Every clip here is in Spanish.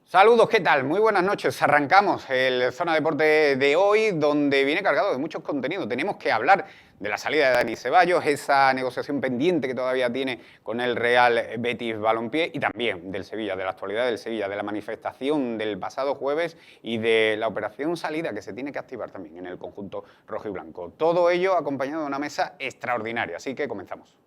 Saludos, ¿qué tal? Muy buenas noches. Arrancamos el Zona Deporte de hoy, donde viene cargado de muchos contenidos. Tenemos que hablar de la salida de Dani Ceballos, esa negociación pendiente que todavía tiene con el Real Betis Balompié, y también del Sevilla, de la actualidad del Sevilla, de la manifestación del pasado jueves y de la operación salida que se tiene que activar también en el conjunto rojo y blanco. Todo ello acompañado de una mesa extraordinaria, así que comenzamos.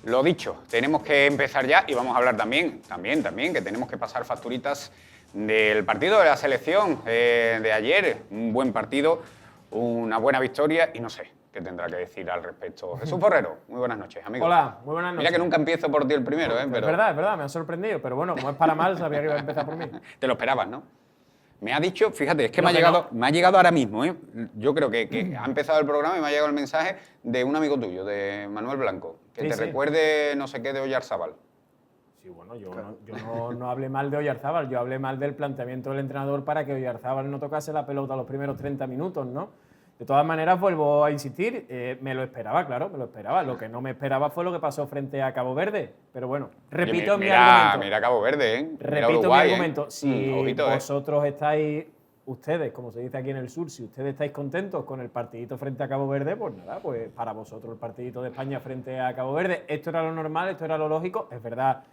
Lo dicho, tenemos que empezar ya y vamos a hablar también, que tenemos que pasar facturitas del partido de la selección de ayer. Un buen partido, una buena victoria y no sé qué tendrá que decir al respecto. Jesús Forrero, muy buenas noches, amigo. Hola, muy buenas noches. Mira que nunca empiezo por ti el primero, pero... Es verdad, me ha sorprendido, pero bueno, como es para mal, sabía que iba a empezar por mí. Te lo esperabas, ¿no? Me ha dicho, fíjate, es que me ha llegado ahora mismo, ¿eh? Yo creo que ha empezado el programa y me ha llegado el mensaje de un amigo tuyo, de Manuel Blanco, que te recuerde no sé qué de Oyarzábal. Sí, bueno, yo no hablé mal de Oyarzábal, yo hablé mal del planteamiento del entrenador para que Oyarzábal no tocase la pelota los primeros 30 minutos, ¿no? De todas maneras, vuelvo a insistir, me lo esperaba, claro, me lo esperaba. Lo que no me esperaba fue lo que pasó frente a Cabo Verde. Pero bueno, repito mi argumento. Mira Cabo Verde, ¿eh? Repito Uruguay, mi argumento. Si ojito, vosotros estáis, ustedes, como se dice aquí en el sur, si ustedes estáis contentos con el partidito frente a Cabo Verde, pues nada, pues para vosotros el partidito de España frente a Cabo Verde, esto era lo normal, esto era lo lógico. Es verdad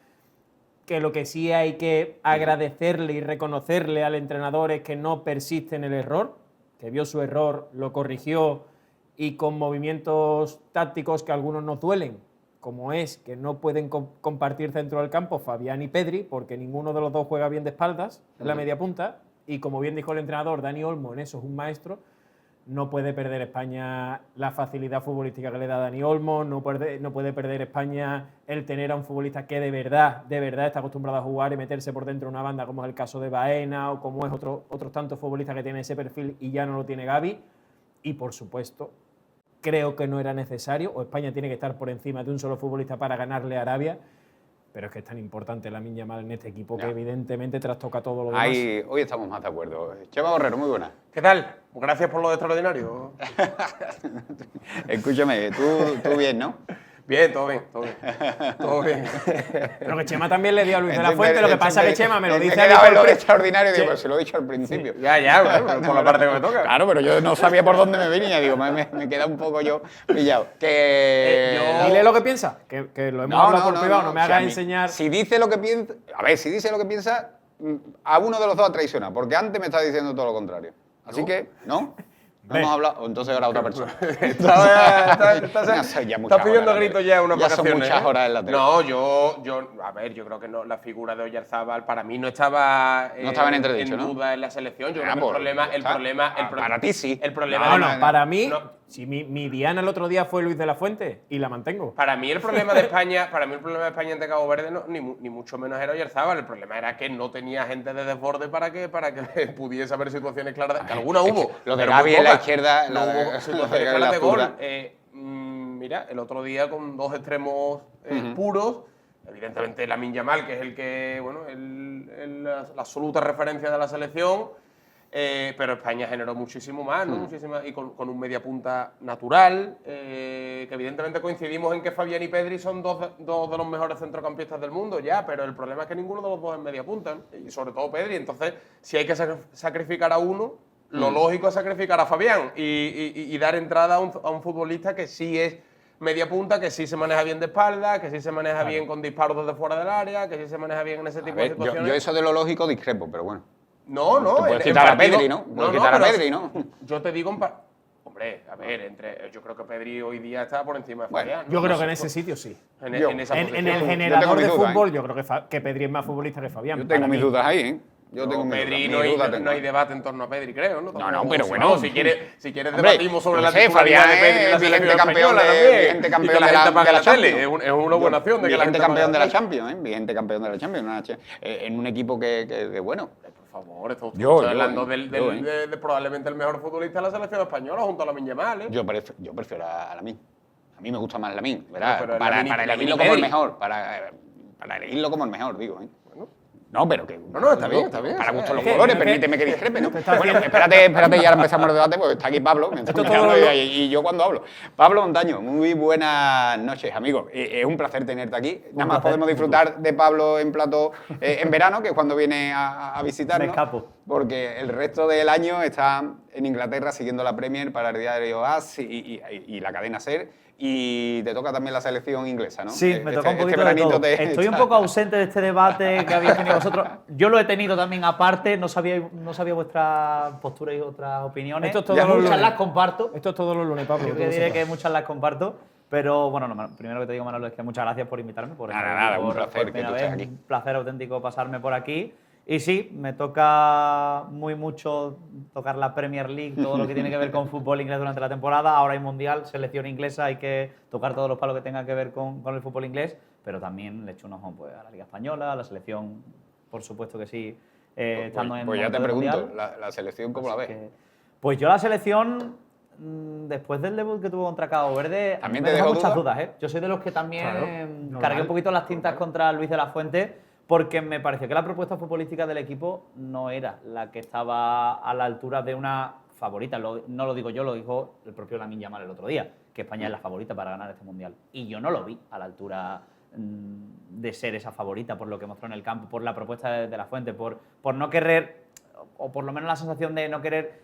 que lo que sí hay que agradecerle y reconocerle al entrenador es que no persiste en el error, que vio su error, lo corrigió y con movimientos tácticos que a algunos nos duelen, como es que no pueden compartir centro del campo Fabián y Pedri, porque ninguno de los dos juega bien de espaldas en la media punta, y como bien dijo el entrenador, Dani Olmo en eso es un maestro. No puede perder España la facilidad futbolística que le da Dani Olmo, no puede perder España el tener a un futbolista que de verdad está acostumbrado a jugar y meterse por dentro de una banda, como es el caso de Baena o como es otros tantos futbolistas que tienen ese perfil y ya no lo tiene Gavi. Y por supuesto, creo que no era necesario, o España tiene que estar por encima de un solo futbolista para ganarle a Arabia. Pero es que es tan importante Lamine Yamal en este equipo que evidentemente trastoca todo lo demás. Hoy estamos más de acuerdo. Chema Borrero, muy buena. ¿Qué tal? Gracias por lo de extraordinario. Escúchame, tú bien, ¿no? Bien, todo bien. Pero que Chema también le dio a Luis de la Fuente, lo que pasa es que Chema me lo dice a mí. Lo de extraordinario, digo, pero se lo he dicho al principio. Sí, ya, por la parte que me toca. Claro, pero yo no sabía por dónde me venía, digo, me queda un poco yo pillado. Dile lo que piensa, que lo hemos hablado por privado, no me hagas enseñar. Si dice lo que piensa, si dice lo que piensa, a uno de los dos ha traicionado, porque antes me está diciendo todo lo contrario. Así que, ¿no? No hemos hablado, entonces era otra persona. Estás pidiendo gritos ya unas vacaciones. Son muchas horas en la tele. No, yo creo que no, la figura de Oyarzábal para mí no estaba en entredicho, en duda en la selección. Yo creo que el problema para ti sí. El problema para mí, si mi diana el otro día fue Luis de la Fuente y la mantengo. Para mí el problema de España, ante Cabo Verde ni mucho menos era Oyarzábal. El problema era que no tenía gente de desborde para que pudiese haber situaciones claras. Que alguna hubo. Lo de Gavi en la izquierda, no hubo situaciones claras de gol. Mira, el otro día con dos extremos puros, evidentemente Lamine Yamal, que es el que, bueno, la absoluta referencia de la selección, pero España generó muchísimo más, ¿no? Y con un mediapunta natural, que evidentemente coincidimos en que Fabián y Pedri son dos de los mejores centrocampistas del mundo, ya, pero el problema es que ninguno de los dos es mediapunta, ¿no? Y sobre todo Pedri. Entonces, si hay que sacrificar a uno, lo lógico es sacrificar a Fabián y dar entrada a un futbolista que sí es media punta, que sí se maneja bien de espalda, que sí se maneja bien con disparos desde fuera del área, que sí se maneja bien en ese tipo de situaciones. Yo eso de lo lógico discrepo, pero bueno. No. Puedes quitar a Pedri, ¿no? Yo te digo, hombre, a ver, yo creo que Pedri hoy día está por encima de Fabián. Yo creo que en ese sitio sí. En esa posición. En el generador de fútbol, yo creo que Pedri es más futbolista que Fabián. Yo tengo mis dudas ahí, ¿eh? Pedri no hay debate en torno a Pedri, creo, ¿no? No, pero bueno. Si quieres debatimos sobre la titularidad de Pedri en la selección española también. Vigente campeón de la Champions. Es una buena opción de que la gente campeón de la Champions, Vigente campeón de la Champions. En un equipo que bueno. Por favor, estoy hablando de probablemente el mejor futbolista de la selección española junto a Lamine Yamal, ¿eh? Yo prefiero a Lamine. A mí me gusta más Lamine, ¿verdad? Pero para elegirlo como el mejor. Para elegirlo como el mejor, digo, ¿eh? Bueno. No, pero que... No, está bien, está bien. Para gustos los Es que- colores, es que- permíteme que discrepe, ¿no? te estás Bueno, haciendo- espérate, y ahora empezamos el debate, porque está aquí Pablo, me está Esto mirando todo lo- y yo cuando hablo. Pablo Montaño, muy buenas noches, amigo. Es un placer tenerte aquí. Nada más podemos disfrutar de Pablo en plató en verano, que es cuando viene a visitarnos. Me escapo. Porque el resto del año está en Inglaterra siguiendo la Premier para el diario AS y la cadena SER. Y te toca también la selección inglesa, ¿no? Sí, me toca un poquito de veranito todo. Estoy un poco ausente de este debate que habéis tenido vosotros. Yo lo he tenido también aparte, no sabía vuestras posturas y otras opiniones. Esto es todos los Muchas lunes. las comparto. Esto es todos los lunes, Pablo. Yo que tú lo diré sepas. que muchas las comparto. Pero bueno, primero que te digo, Manolo, es que muchas gracias por invitarme. Por estar Nada, aquí, un por placer que primera tú vez. estés aquí. Un placer auténtico pasarme por aquí. Y sí, me toca mucho tocar la Premier League, todo lo que tiene que ver con fútbol inglés durante la temporada. Ahora hay Mundial, selección inglesa, hay que tocar todos los palos que tengan que ver con el fútbol inglés, pero también le echo un ojo pues, a la Liga Española, a la selección, por supuesto que sí, estando en Pues ya te momento de pregunto, Mundial. la selección, ¿cómo la Así ves? que, pues yo la selección, después del debut que tuvo contra Cabo Verde, ¿También me te deja dejó muchas dudas? dudas. Yo soy de los que también Claro, cargué un normal, poquito las tintas contra Luis de la Fuente, porque me pareció que la propuesta futbolística del equipo no era la que estaba a la altura de una favorita. No lo digo yo, lo dijo el propio Lamine Yamal el otro día, que España es la favorita para ganar este Mundial. Y yo no lo vi a la altura de ser esa favorita por lo que mostró en el campo, por la propuesta de la Fuente, por no querer, o por lo menos la sensación de no querer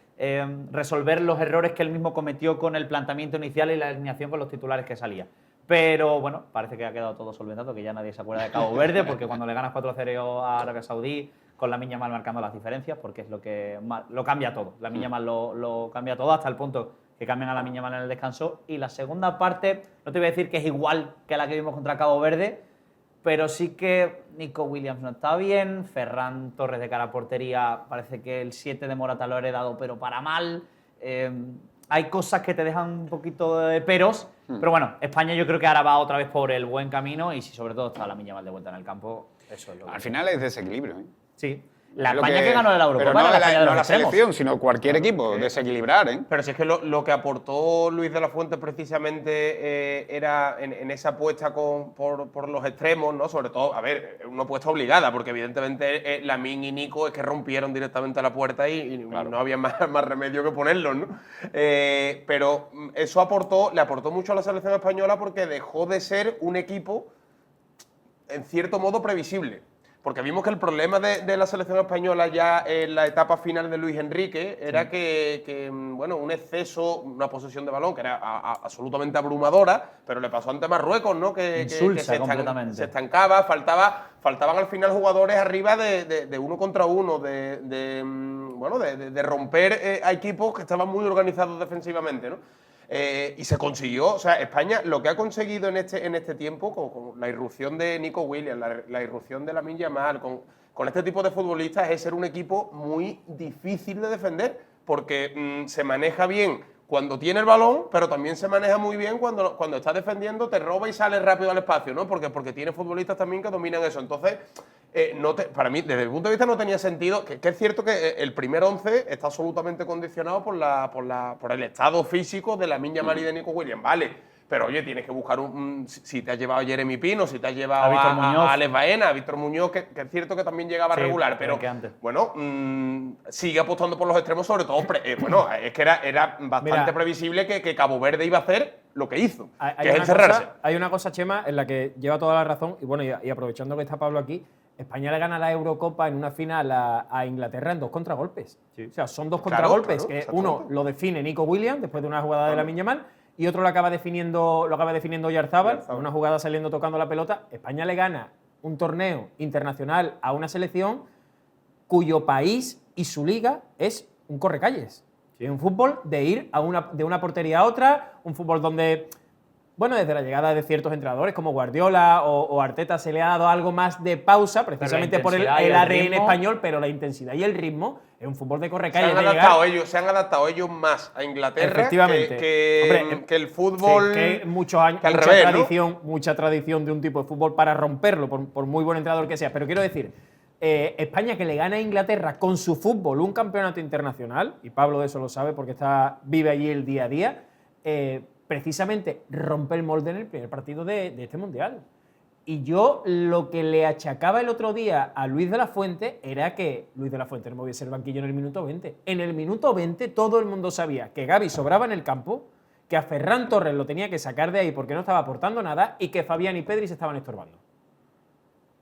resolver los errores que él mismo cometió con el planteamiento inicial y la alineación con los titulares que salía. Pero bueno, parece que ha quedado todo solventado, que ya nadie se acuerda de Cabo Verde, porque cuando le ganas 4-0 a Arabia Saudí, con Lamine Yamal marcando las diferencias, porque es lo que lo cambia todo. Lamine Yamal lo cambia todo hasta el punto que cambian a Lamine Yamal en el descanso. Y la segunda parte, no te voy a decir que es igual que la que vimos contra Cabo Verde, pero sí que Nico Williams no está bien, Ferran Torres de cara a portería, parece que el 7 de Morata lo ha heredado, pero para mal. Hay cosas que te dejan un poquito de peros, pero bueno, España yo creo que ahora va otra vez por el buen camino y si sobre todo está Lamine Yamal de vuelta en el campo, eso es lo que... Al final es desequilibrio, ¿eh? Sí. La Es lo España que ganó la Eurocopa pero no era la España de no los la extremos. selección, sino cualquier equipo, desequilibrar, ¿eh? Pero si es que lo que aportó Luis de la Fuente precisamente era en esa apuesta por los extremos, ¿no? Sobre todo, a ver, una apuesta obligada, porque evidentemente Lamine y Nico es que rompieron directamente la puerta y no había más remedio que ponerlos, ¿no? Pero eso le aportó mucho a la selección española porque dejó de ser un equipo, en cierto modo, previsible. Porque vimos que el problema de la selección española ya en la etapa final de Luis Enrique era que bueno, un exceso, una posesión de balón que era absolutamente abrumadora, pero le pasó ante Marruecos, ¿no? Que completamente. se estancaba, faltaban al final jugadores arriba de uno contra uno, de romper a equipos que estaban muy organizados defensivamente, ¿no? Y se consiguió, o sea, España lo que ha conseguido en este tiempo, con la irrupción de Nico Williams, la irrupción de Lamine Yamal, con este tipo de futbolistas, es ser un equipo muy difícil de defender, porque se maneja bien cuando tiene el balón, pero también se maneja muy bien cuando está defendiendo, te roba y sale rápido al espacio, ¿no? Porque tiene futbolistas también que dominan eso. Entonces, para mí, desde mi punto de vista, no tenía sentido, que es cierto que el primer 11 está absolutamente condicionado por el estado físico de Lamine Yamal y de Nico Williams, vale. Pero oye, tienes que buscar si te has llevado a Jeremy Pino, si te has llevado a Alex Baena, a Víctor Muñoz, que es cierto que también llegaba regular, pero que antes. bueno, sigue apostando por los extremos, sobre todo, bueno, es que era bastante previsible que Cabo Verde iba a hacer lo que hizo, que es encerrarse. Hay una cosa, Chema, en la que lleva toda la razón, y bueno, y aprovechando que está Pablo aquí, España le gana la Eurocopa en una final a Inglaterra en 2 contragolpes. Sí. O sea, son 2 contragolpes, que uno lo define Nico Williams después de una jugada de Lamine Yamal, y otro lo acaba definiendo Oyarzábal, una jugada saliendo tocando la pelota. España le gana un torneo internacional a una selección cuyo país y su liga es un correcalles. Sí. Un fútbol de ir de una portería a otra, un fútbol donde, bueno, desde la llegada de ciertos entrenadores como Guardiola o Arteta se le ha dado algo más de pausa, precisamente por el ADN español, pero la intensidad y el ritmo es un fútbol de correcalles. Se han adaptado ellos más a Inglaterra efectivamente. que el fútbol. Sí, que muchos años, al revés, mucha tradición de un tipo de fútbol para romperlo, por muy buen entrenador que sea. Pero quiero decir, España que le gana a Inglaterra con su fútbol un campeonato internacional, y Pablo de eso lo sabe porque vive allí el día a día, precisamente rompe el molde en el primer partido de este Mundial. Y yo lo que le achacaba el otro día a Luis de la Fuente era que Luis de la Fuente no moviese el banquillo en el minuto 20. En el minuto 20 todo el mundo sabía que Gavi sobraba en el campo, que a Ferran Torres lo tenía que sacar de ahí porque no estaba aportando nada y que Fabián y Pedri se estaban estorbando.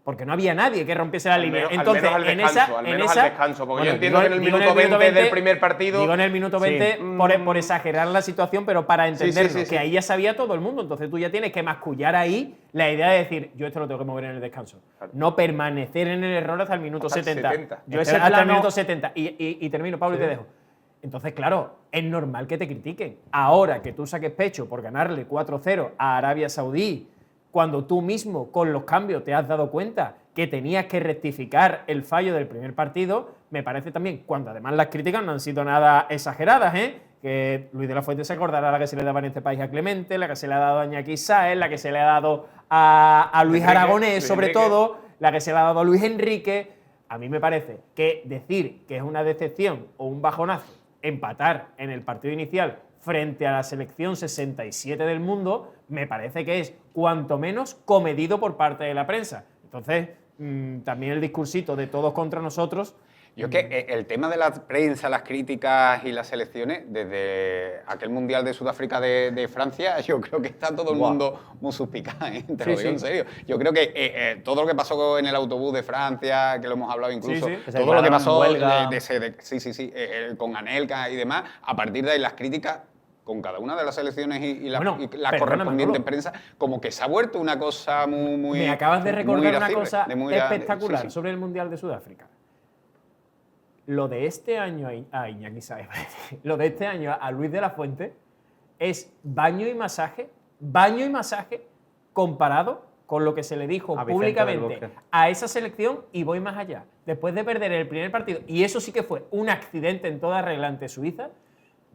Porque no había nadie que rompiese la línea. Entonces, al menos al descanso, porque yo entiendo que en el minuto 20 del primer partido... Digo en el minuto 20 por exagerar la situación, pero para entendernos, que ahí ya sabía todo el mundo. Entonces tú ya tienes que mascullar ahí la idea de decir, yo esto lo tengo que mover en el descanso. Claro. No permanecer en el error hasta el minuto 70. Yo hasta el minuto 70. Y termino, Pablo, y te dejo. Entonces, claro, es normal que te critiquen. Ahora que tú saques pecho por ganarle 4-0 a Arabia Saudí, cuando tú mismo con los cambios te has dado cuenta que tenías que rectificar el fallo del primer partido, me parece también, cuando además las críticas no han sido nada exageradas, que Luis de la Fuente se acordará la que se le daba en este país a Clemente, la que se le ha dado a Iñaki Sáez, la que se le ha dado a Luis Aragonés, sobre todo, la que se le ha dado a Luis Enrique. A mí me parece que decir que es una decepción o un bajonazo empatar en el partido inicial frente a la selección 67 del mundo, me parece que es cuanto menos comedido por parte de la prensa. Entonces, también el discursito de todos contra nosotros... Yo es que el tema de la prensa, las críticas y las selecciones, desde aquel Mundial de Sudáfrica de Francia, yo creo que está todo el mundo muy suspicaz, te lo digo en serio. yo creo que todo lo que pasó en el autobús de Francia, que lo hemos hablado incluso, todo lo que pasó con Anelka y demás, a partir de ahí las críticas con cada una de las selecciones y la correspondiente prensa, como que se ha vuelto una cosa muy... Me acabas de recordar una cosa espectacular sobre el Mundial de Sudáfrica. Lo de este año a Iñaki Sáez, lo de este año a Luis de la Fuente es baño y masaje comparado con lo que se le dijo públicamente a esa selección, y voy más allá. Después de perder el primer partido, y eso sí que fue un accidente en toda regla ante Suiza,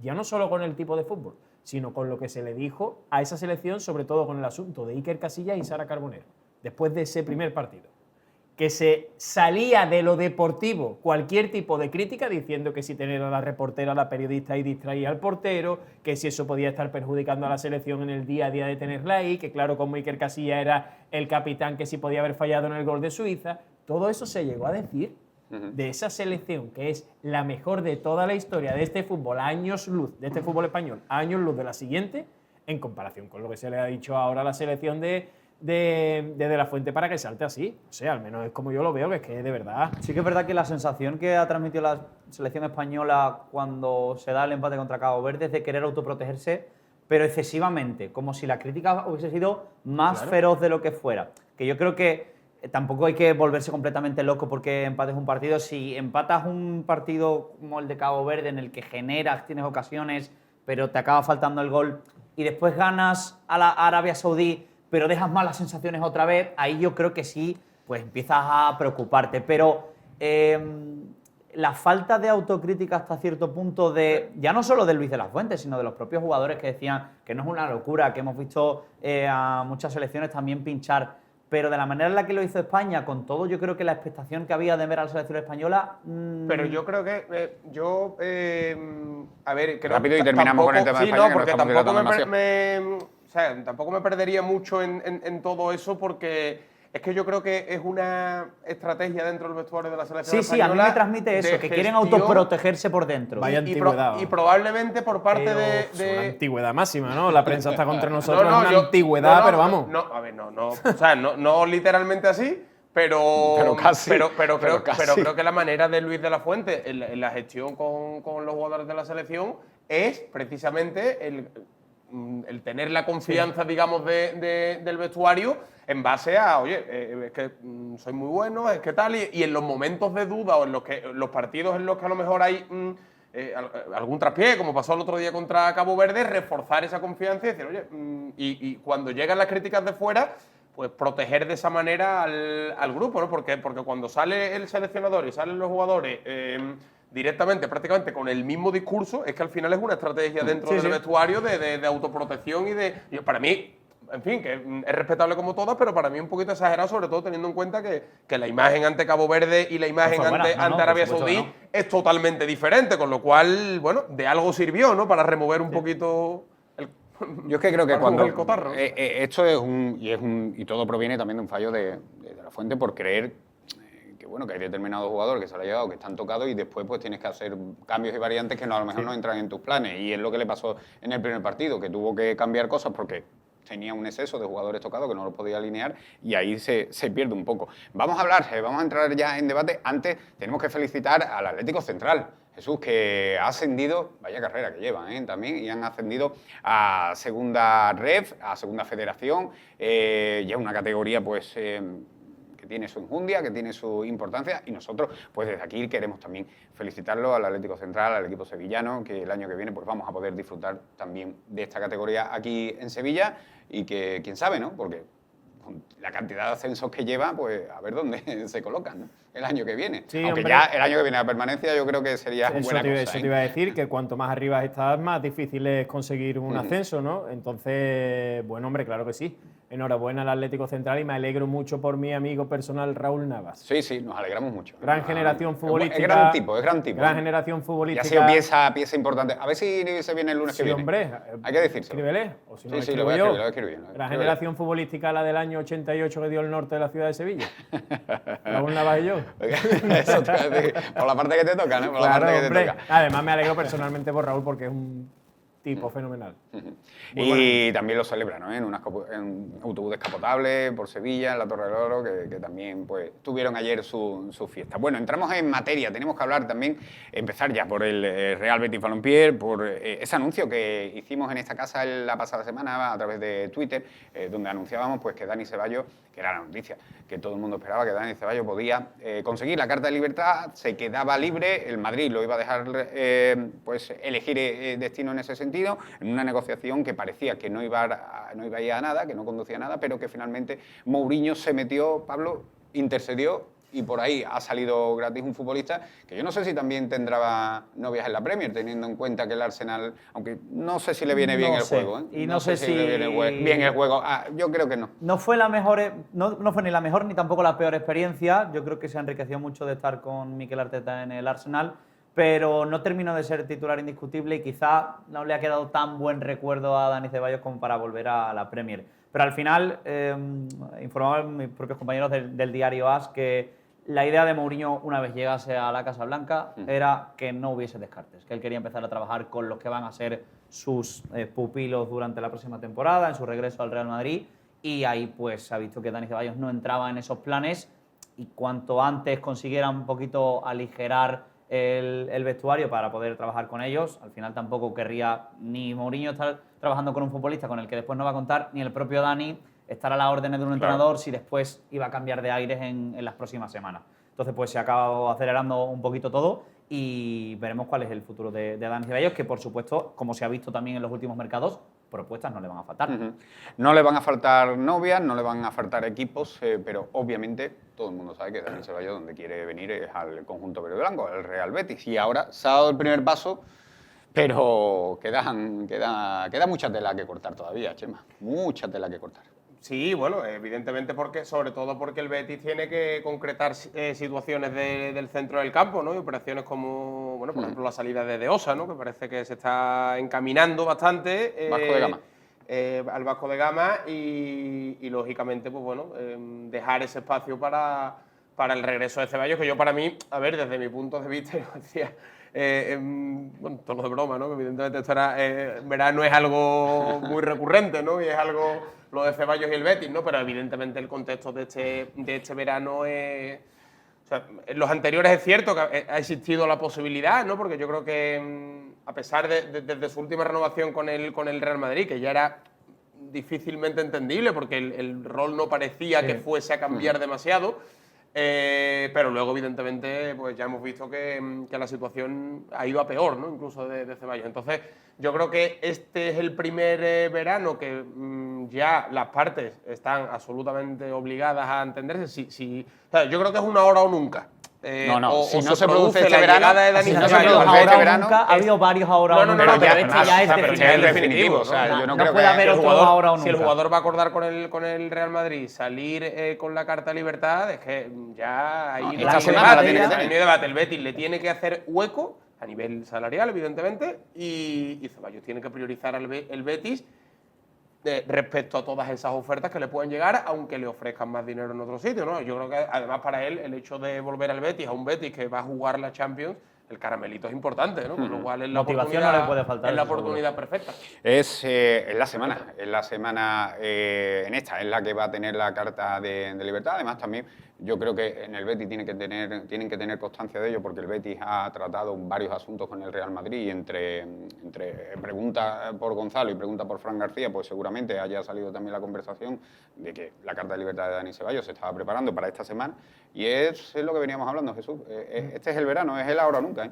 ya no solo con el tipo de fútbol, sino con lo que se le dijo a esa selección, sobre todo con el asunto de Iker Casillas y Sara Carbonero, después de ese primer partido. Que se salía de lo deportivo cualquier tipo de crítica, diciendo que si tener a la reportera, a la periodista ahí distraía al portero, que si eso podía estar perjudicando a la selección en el día a día de tenerla ahí, que claro, como Iker Casillas era el capitán, que si podía haber fallado en el gol de Suiza. Todo eso se llegó a decir de esa selección, que es la mejor de toda la historia de este fútbol, a años luz, de este fútbol español, a años luz de la siguiente, en comparación con lo que se le ha dicho ahora a la selección de la Fuente para que salte así. O sea, al menos es como yo lo veo, que es que de verdad... Sí que es verdad que la sensación que ha transmitido la selección española cuando se da el empate contra Cabo Verde es de querer autoprotegerse, pero excesivamente, como si la crítica hubiese sido más feroz de lo que fuera. Que yo creo que tampoco hay que volverse completamente loco porque empates un partido. Si empatas un partido como el de Cabo Verde, en el que generas, tienes ocasiones, pero te acaba faltando el gol, y después ganas a la Arabia Saudí, pero dejas malas sensaciones otra vez, ahí yo creo que sí, pues empiezas a preocuparte. Pero la falta de autocrítica hasta cierto punto, ya no solo de Luis de la Fuente, sino de los propios jugadores que decían que no es una locura, que hemos visto a muchas selecciones también pinchar, pero de la manera en la que lo hizo España, con todo, yo creo que la expectación que había de ver a la selección española... Pero yo creo que... a ver, creo rápido y terminamos con el tema de España. Sí, no, porque tampoco me perdería mucho en todo eso, porque es que yo creo que es una estrategia dentro del vestuario de la selección española. Sí, a mí me transmite eso, que quieren autoprotegerse por dentro. Vaya antigüedad. Y probablemente por parte de... Es una antigüedad máxima, ¿no? La prensa está contra nosotros, es una antigüedad, pero vamos. No literalmente así, pero casi. Pero creo que la manera de Luis de la Fuente en la gestión con los jugadores de la selección es precisamente el tener la confianza, digamos, del vestuario en base a, oye, es que soy muy bueno, es que tal, y en los momentos de duda o en los partidos en los que a lo mejor hay algún traspié, como pasó el otro día contra Cabo Verde, reforzar esa confianza y decir, oye, y cuando llegan las críticas de fuera, pues proteger de esa manera al grupo, ¿no? Porque cuando sale el seleccionador y salen los jugadores directamente, prácticamente con el mismo discurso, es que al final es una estrategia dentro del vestuario de autoprotección y para mí, en fin, que es respetable como todas, pero para mí un poquito exagerado, sobre todo teniendo en cuenta que la imagen ante Cabo Verde y la imagen ante Arabia Saudí es totalmente diferente, con lo cual, bueno, de algo sirvió, ¿no? Para remover un poquito Yo es que creo que para cuando el cotarro. esto es y todo proviene también de un fallo de la Fuente por creer que bueno, que hay determinados jugadores que se lo ha llegado, que están tocados y después pues tienes que hacer cambios y variantes que a lo mejor no entran en tus planes. Y es lo que le pasó en el primer partido, que tuvo que cambiar cosas porque tenía un exceso de jugadores tocados que no los podía alinear y ahí se pierde un poco. Vamos a entrar ya en debate. Antes tenemos que felicitar al Atlético Central. Jesús, que ha ascendido, vaya carrera que llevan también, y han ascendido a segunda ref, a segunda federación, ya una categoría pues que tiene su enjundia, que tiene su importancia, y nosotros pues desde aquí queremos también felicitarlo al Atlético Central, al equipo sevillano, que el año que viene pues vamos a poder disfrutar también de esta categoría aquí en Sevilla y que quién sabe, ¿no? Porque con la cantidad de ascensos que lleva, pues a ver dónde se colocan, ¿no? El año que viene. Sí, aunque hombre. ya el año que viene la permanencia yo creo que sería buena cosa. Eso te iba a decir, que cuanto más arriba estás, más difícil es conseguir un ascenso, ¿no? Entonces, bueno, hombre, claro que sí. Enhorabuena al Atlético Central y me alegro mucho por mi amigo personal Raúl Navas. Sí, nos alegramos mucho. Gran generación futbolística. Es gran tipo, es gran tipo. Gran generación futbolística. Y ha sido pieza importante. A ver si se viene el lunes que viene. Hombre. Hay que decírselo. Escríbele. O si no, Sí, lo voy a escribir. Gran generación futbolística, la del año 88 que dio el norte de la ciudad de Sevilla. Raúl Navas y yo. Eso te voy a decir. Por la parte que te toca, ¿no? Por Claro, la parte que hombre. te toca. Además, me alegro personalmente por Raúl porque es un tipo fenomenal. Y también lo celebran, ¿no? En un autobús descapotable por Sevilla, en la Torre del Oro, que también pues, tuvieron ayer su fiesta. Bueno, entramos en materia. Tenemos que hablar también, empezar ya por el Real Betis Balompié, por ese anuncio que hicimos en esta casa la pasada semana a través de Twitter, donde anunciábamos pues, que Dani Ceballos, que era la noticia, que todo el mundo esperaba que Dani Ceballos podía conseguir la carta de libertad, se quedaba libre, el Madrid lo iba a dejar pues, elegir destino en ese sentido, en una negociación que parecía que no iba a ir a nada, que no conducía a nada, pero que finalmente Mourinho se metió, Pablo, intercedió y por ahí ha salido gratis un futbolista que yo no sé si también tendrá novias en la Premier, teniendo en cuenta que el Arsenal, aunque no sé si le viene bien el juego. Y no sé si le viene bien el juego. Yo creo que no. No fue la mejor, no fue ni la mejor ni tampoco la peor experiencia. Yo creo que se enriqueció mucho de estar con Mikel Arteta en el Arsenal, pero no terminó de ser titular indiscutible y quizá no le ha quedado tan buen recuerdo a Dani Ceballos como para volver a la Premier. Pero al final, informaban mis propios compañeros del diario AS que la idea de Mourinho, una vez llegase a la Casa Blanca, era que no hubiese descartes, que él quería empezar a trabajar con los que van a ser sus pupilos durante la próxima temporada, en su regreso al Real Madrid, y ahí pues se ha visto que Dani Ceballos no entraba en esos planes, y cuanto antes consiguiera un poquito aligerar el vestuario para poder trabajar con ellos, al final tampoco querría ni Mourinho estar trabajando con un futbolista con el que después no va a contar, ni el propio Dani estar a las órdenes de un entrenador si después iba a cambiar de aires en las próximas semanas. Entonces pues se ha acabado acelerando un poquito todo y veremos cuál es el futuro de Dani Ceballos, que por supuesto, como se ha visto también en los últimos mercados, propuestas no le van a faltar. No le van a faltar novias, no le van a faltar equipos, pero obviamente todo el mundo sabe que Dani Ceballos donde quiere venir es al conjunto verde y blanco, al Real Betis. Y ahora se ha dado el primer paso, pero queda mucha tela que cortar todavía, Chema. Mucha tela que cortar. Sí, bueno, evidentemente sobre todo porque el Betis tiene que concretar situaciones del centro del campo, ¿no? Y operaciones como, bueno, por ejemplo, la salida de Osa, ¿no? Que parece que se está encaminando bastante. Vasco de Gama. Al Vasco de Gama y lógicamente, pues bueno, dejar ese espacio para el regreso de Ceballos, que yo para mí, a ver, desde mi punto de vista, yo decía, bueno, todo lo de broma, ¿no? Que evidentemente esto en verano es algo muy recurrente, ¿no? Y es algo, lo de Ceballos y el Betis, ¿no? Pero evidentemente el contexto de este verano es... O sea, en los anteriores es cierto que ha existido la posibilidad, ¿no? Porque yo creo que a pesar desde su última renovación con el Real Madrid, que ya era difícilmente entendible porque el rol no parecía que fuese a cambiar demasiado, pero luego evidentemente pues ya hemos visto que la situación ha ido a peor, ¿no? Incluso de Ceballos. Entonces yo creo que este es el primer verano que ya las partes están absolutamente obligadas a entenderse. O sea, yo creo que es una hora o nunca. Si no se produce este verano, ha habido varios ahora o nunca, pero este ya es definitivo. O sea, yo no puede creo que haber otro ahora o nunca. Si el jugador va a acordar con el Real Madrid salir con la carta de libertad, es que ya ahí esta semana la tiene que tener. No hay debate. El Betis le tiene que hacer hueco a nivel salarial, evidentemente, y Ceballos tiene que priorizar el Betis respecto a todas esas ofertas que le pueden llegar, aunque le ofrezcan más dinero en otro sitio, ¿no? Yo creo que además para él el hecho de volver al Betis, a un Betis que va a jugar la Champions, el caramelito es importante, ¿no? Con lo cual es la Motivación no le puede faltar, es la eso seguro. oportunidad perfecta. Es la semana en esta, es la que va a tener la carta de libertad. Además, también yo creo que en el Betis tienen que tener constancia de ello, porque el Betis ha tratado varios asuntos con el Real Madrid y entre pregunta por Gonzalo y pregunta por Fran García, pues seguramente haya salido también la conversación de que la carta de libertad de Dani Ceballos se estaba preparando para esta semana. Y es lo que veníamos hablando, Jesús. Este es el verano, es el ahora o nunca,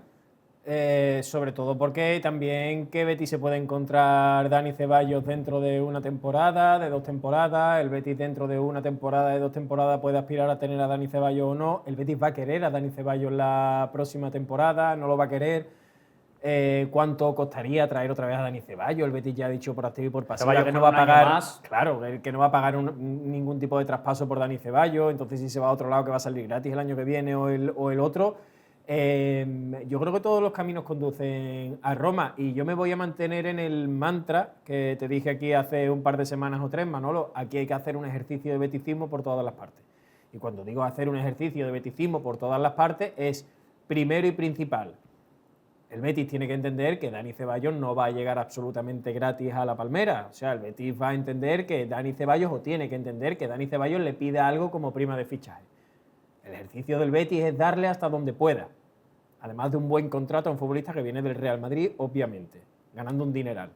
Sobre todo porque también que Betis se puede encontrar Dani Ceballos dentro de una temporada, de 2 temporadas. El Betis dentro de una temporada, de 2 temporadas puede aspirar a tener a Dani Ceballos o no. El Betis va a querer a Dani Ceballos la próxima temporada, no lo va a querer. ¿Cuánto costaría traer otra vez a Dani Ceballos? El Betis ya ha dicho por activa y por pasiva Ceballos que no por va a un año pagar, más. claro, que no va a pagar ningún tipo de traspaso por Dani Ceballos. Entonces, si se va a otro lado, que va a salir gratis el año que viene o el otro. Yo creo que todos los caminos conducen a Roma, y yo me voy a mantener en el mantra que te dije aquí hace un par de semanas o 3, Manolo. Aquí hay que hacer un ejercicio de beticismo por todas las partes. Y cuando digo hacer un ejercicio de beticismo por todas las partes, es primero y principal: el Betis tiene que entender que Dani Ceballos no va a llegar absolutamente gratis a la Palmera. O sea, el Betis va a entender que Dani Ceballos, o tiene que entender que Dani Ceballos le pide algo como prima de fichaje. El ejercicio del Betis es darle hasta donde pueda, además de un buen contrato a un futbolista que viene del Real Madrid, obviamente, ganando un dineral.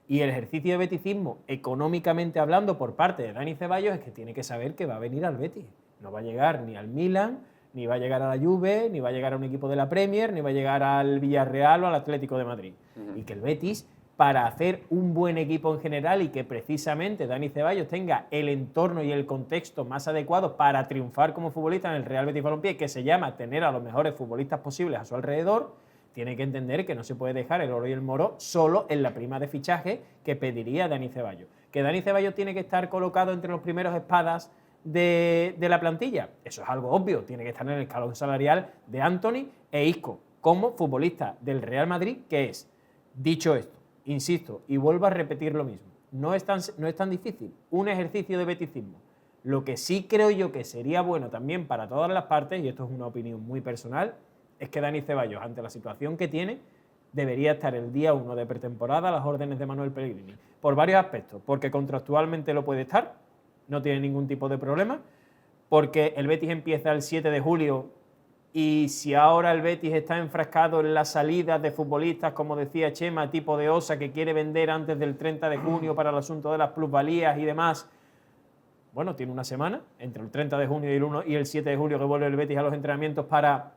Y el ejercicio de beticismo, económicamente hablando, por parte de Dani Ceballos, es que tiene que saber que va a venir al Betis. No va a llegar ni al Milan, ni va a llegar a la Juve, ni va a llegar a un equipo de la Premier, ni va a llegar al Villarreal o al Atlético de Madrid. Y que el Betis, para hacer un buen equipo en general, y que precisamente Dani Ceballos tenga el entorno y el contexto más adecuado para triunfar como futbolista en el Real Betis Balompié, que se llama tener a los mejores futbolistas posibles a su alrededor, tiene que entender que no se puede dejar el oro y el moro solo en la prima de fichaje que pediría Dani Ceballos. Que Dani Ceballos tiene que estar colocado entre los primeros espadas de la plantilla, eso es algo obvio. Tiene que estar en el escalón salarial de Antony e Isco como futbolista del Real Madrid, que es. Dicho esto, insisto, y vuelvo a repetir lo mismo, no es tan difícil un ejercicio de beticismo. Lo que sí creo yo que sería bueno también para todas las partes, y esto es una opinión muy personal, es que Dani Ceballos, ante la situación que tiene, debería estar el día 1 de pretemporada a las órdenes de Manuel Pellegrini, por varios aspectos: porque contractualmente lo puede estar, no tiene ningún tipo de problema; porque el Betis empieza el 7 de julio, y si ahora el Betis está enfrascado en las salidas de futbolistas, como decía Chema, tipo de Osa, que quiere vender antes del 30 de junio para el asunto de las plusvalías y demás, bueno, tiene una semana, entre el 30 de junio y el 1 y el 7 de julio, que vuelve el Betis a los entrenamientos, para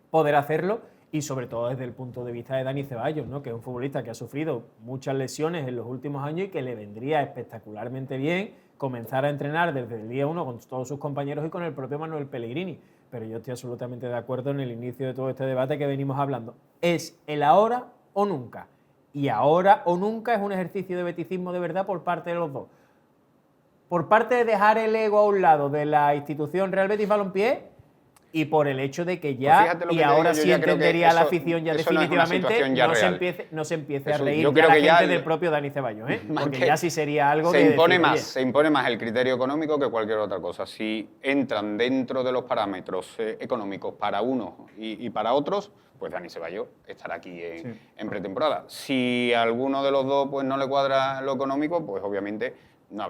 poder hacerlo. Y sobre todo desde el punto de vista de Dani Ceballos, ¿no? Que es un futbolista que ha sufrido muchas lesiones en los últimos años y que le vendría espectacularmente bien comenzar a entrenar desde el día 1 con todos sus compañeros y con el propio Manuel Pellegrini. Pero yo estoy absolutamente de acuerdo en el inicio de todo este debate que venimos hablando. Es el ahora o nunca. Y ahora o nunca es un ejercicio de beticismo de verdad por parte de los dos. Por parte de dejar el ego a un lado de la institución Real Betis Balompié, y por el hecho de que ya, pues y ahora sí entendería la afición ya definitivamente, no se empiece a reír ya la gente del propio Dani Ceballos, porque ya sí sería algo se impone más el criterio económico que cualquier otra cosa. Si entran dentro de los parámetros económicos para unos y para otros, pues Dani Ceballos estará aquí en pretemporada. Si a alguno de los dos pues no le cuadra lo económico, pues obviamente no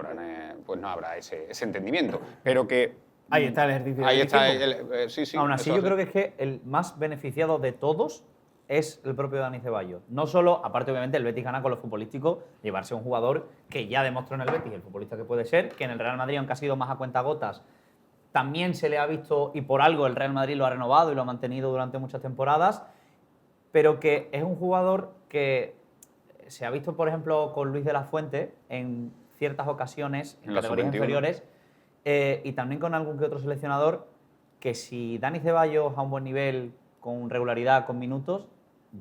habrá ese entendimiento. Pero que ahí está el ejercicio. Ahí está sí. Aún así, yo creo que es que el más beneficiado de todos es el propio Dani Ceballos. No solo, aparte obviamente el Betis gana con lo futbolístico, llevarse a un jugador que ya demostró en el Betis el futbolista que puede ser, que en el Real Madrid, aunque ha sido más a cuentagotas, también se le ha visto, y por algo el Real Madrid lo ha renovado y lo ha mantenido durante muchas temporadas, pero que es un jugador que se ha visto, por ejemplo, con Luis de la Fuente en ciertas ocasiones, en categorías inferiores, y también con algún que otro seleccionador, que si Dani Ceballos a un buen nivel, con regularidad, con minutos,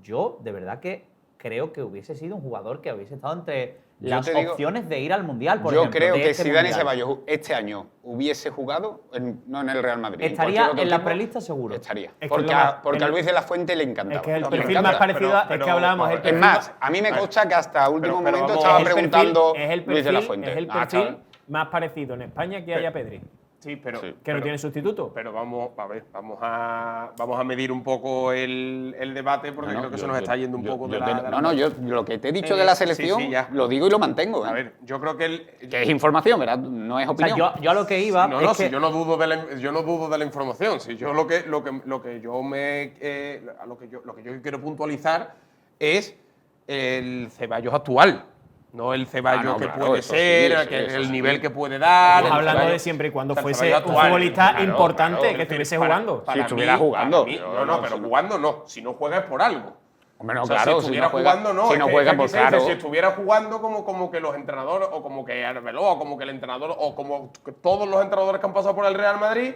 yo de verdad que creo que hubiese sido un jugador que hubiese estado entre las te digo, opciones de ir al Mundial, por yo ejemplo. creo de que este si Dani Mundial. Ceballos este año hubiese jugado, no en el Real Madrid, Estaría cualquier otro en la equipo, prelista seguro. Estaría. que Porque, lo más- porque a Luis de la Fuente le encantaba. Es que es el Le perfil encanta. más parecido a... Es que hablábamos... es Es más, a mí me consta que hasta último pero momento vamos, estaba es el perfil- preguntando es el Luis de la perfil- Fuente. Es el Ah, perfil chaval. más parecido en España que haya Pedri, Sí, pero. Sí. que no tiene sustituto. Pero vamos a medir un poco el debate porque creo que se nos está yendo un poco de la. Yo lo que te he dicho de la selección sí, ya. lo digo y lo mantengo. A ver, yo creo que Que es información, ¿verdad? No es O sea, opinión. yo a lo que iba No, es no, que si yo no dudo de la información. Si yo lo que yo quiero puntualizar es el Ceballos actual. No el Ceballos no, que claro, puede eso ser, sí, que eso el sí. nivel que puede dar. Estamos el hablando Ceballos- de siempre y cuando el fuese Ceballos un actual, futbolista claro, importante, claro, que es decir, estuviese para- jugando. para Si estuviera mí- jugando. para mí- No, no, no, pero sí. jugando no. Si no juega es por algo. Hombre, no, O sea, claro, si estuviera jugando, no. Si es no que- juega, es que pues aquí se dice, claro. si estuviera jugando como que los entrenadores, o como que Arbeloa, o como que el entrenador, o como que todos los entrenadores que han pasado por el Real Madrid,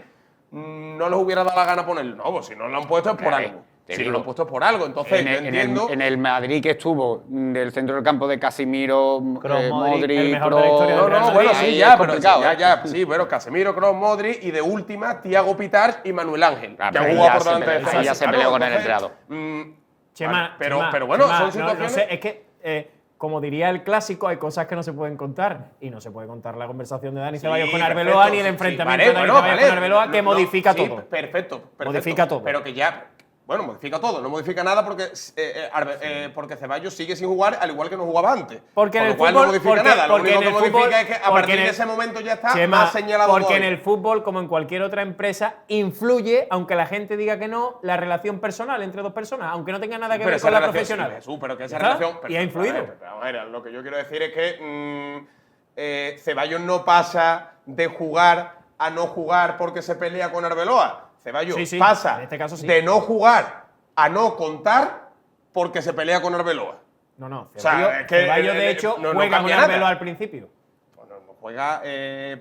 no les hubiera dado la gana ponerlo. No, pues si no lo han puesto es por algo. te Si no digo, lo han puesto es por algo. Entonces, En yo el, entiendo. en el Madrid que estuvo del centro del campo de Casemiro, Kroos, Modric, el mejor Kroos, de la historia del No, Real no, Madrid, bueno, ahí sí, es ya, pero complicado, ¿eh? sí, bueno, Casemiro, Kroos, Modric y de última, Thiago Pitarch y Manuel Ángel. Ah, que han pero jugado ya por se delante de peleó, Ceballos. ya se peleó con el entonces, entrenador. Chema, pero Chema, bueno, Chema, son no situaciones. sé, es que, como diría el clásico, hay cosas que no se pueden contar. Y no se puede contar la conversación de Dani Ceballos con Arbeloa perfecto, ni el sí, enfrentamiento vale, de Dani bueno, Ceballos vale, con Arbeloa, que no, modifica sí, todo. Perfecto. Modifica todo. Pero que ya. Bueno, modifica todo. No modifica nada porque Ceballos sigue sin jugar al igual que no jugaba antes. Porque Con en lo el cual fútbol, no modifica nada. Lo porque único en que el modifica fútbol- es que a porque partir en de el- ese momento ya está Chema, más señalado. porque en todavía. el fútbol, como en cualquier otra empresa, influye, aunque la gente diga que no, la relación personal entre dos personas, aunque no tenga nada que Pero ver esa con la relación- profesional. sí, Jesús, pero que esa ¿Ya está? relación. Y ha influido. A ver, lo que yo quiero decir es que Ceballos no pasa de jugar a no jugar porque se pelea con Arbeloa. Ceballos Sí, sí, pasa en este caso sí. de no jugar a no contar porque se pelea con Arbeloa. No, O sea, Ceballos, es que, Ceballos, de hecho, no juega con cambia nada. Arbeloa al principio. Bueno, no juega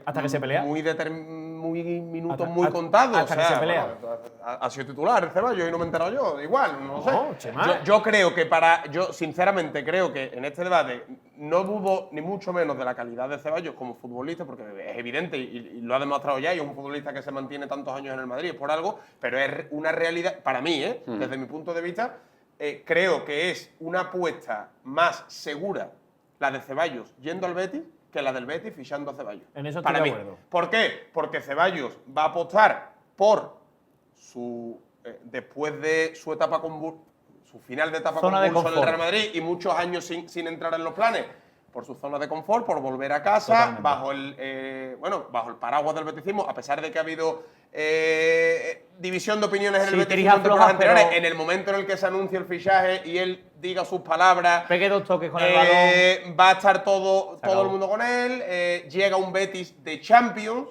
¿Hasta que se pelea? muy minutos Hasta- muy hasta- contados. hasta que se pelea. bueno, ha sido titular el Ceballos y no me he enterado yo. Igual, no sé. Chema. Yo creo que yo sinceramente creo que en este debate no dudo ni mucho menos de la calidad de Ceballos como futbolista, porque es evidente y lo ha demostrado ya, y es un futbolista que se mantiene tantos años en el Madrid, es por algo, pero es una realidad, para mí, desde mi punto de vista, creo que es una apuesta más segura la de Ceballos yendo al Betis que la del Betis fichando a Ceballos. En eso estoy para de mí. acuerdo. ¿Por qué? Porque Ceballos va a apostar por su después de su etapa su final de etapa Zona de concurso en el confort. Real Madrid y muchos años sin entrar en los planes, por su zona de confort, por volver a casa, bajo el paraguas del beticismo, a pesar de que ha habido división de opiniones en Sí, el betisismo tirijas en temporadas flojas, anteriores, pero- en el momento en el que se anuncie el fichaje y él diga sus palabras, pegue dos toques con el balón. va a estar todo acabó. el mundo con él. Llega un Betis de Champions.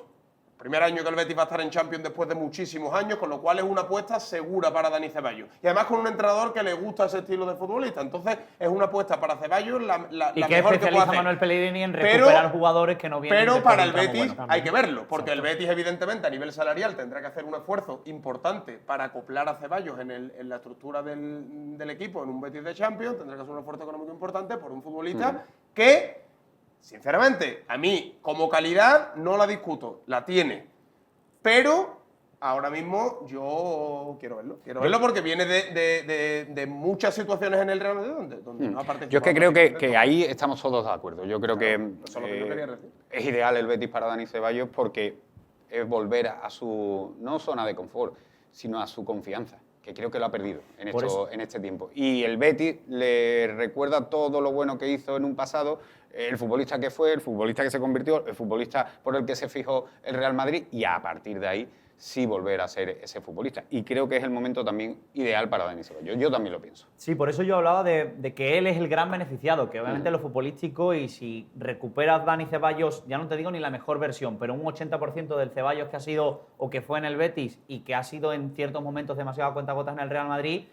Primer año que el Betis va a estar en Champions después de muchísimos años, con lo cual es una apuesta segura para Dani Ceballos. Y además con un entrenador que le gusta ese estilo de futbolista. Entonces es una apuesta para Ceballos la Y la que mejor que puede especializa hacer. Manuel Pellegrini en Pero- recuperar jugadores que no vienen Pero después para de el un tramo Betis bueno. hay que verlo, porque el Betis evidentemente a nivel salarial tendrá que hacer un esfuerzo importante para acoplar a Ceballos en la estructura del equipo, en un Betis de Champions, tendrá que hacer un esfuerzo económico importante por un futbolista que, sinceramente, a mí como calidad no la discuto, la tiene, pero ahora mismo yo quiero verlo porque viene de muchas situaciones en el Real Madrid donde no ha participado. Yo es que creo que ahí estamos todos de acuerdo. Yo creo que eso es lo que yo quería decir. es ideal el Betis para Dani Ceballos porque es volver a su, no zona de confort, sino a su confianza, que creo que lo ha perdido en este tiempo. Y el Betis le recuerda todo lo bueno que hizo en un pasado, el futbolista que fue, el futbolista que se convirtió, el futbolista por el que se fijó el Real Madrid, y a partir de ahí sí volver a ser ese futbolista. Y creo que es el momento también ideal para Dani Ceballos. Yo también lo pienso. Sí, por eso yo hablaba de que él es el gran beneficiado, que obviamente lo futbolístico, y si recuperas Dani Ceballos, ya no te digo ni la mejor versión, pero un 80% del Ceballos que ha sido o que fue en el Betis y que ha sido en ciertos momentos demasiado a cuentagotas en el Real Madrid,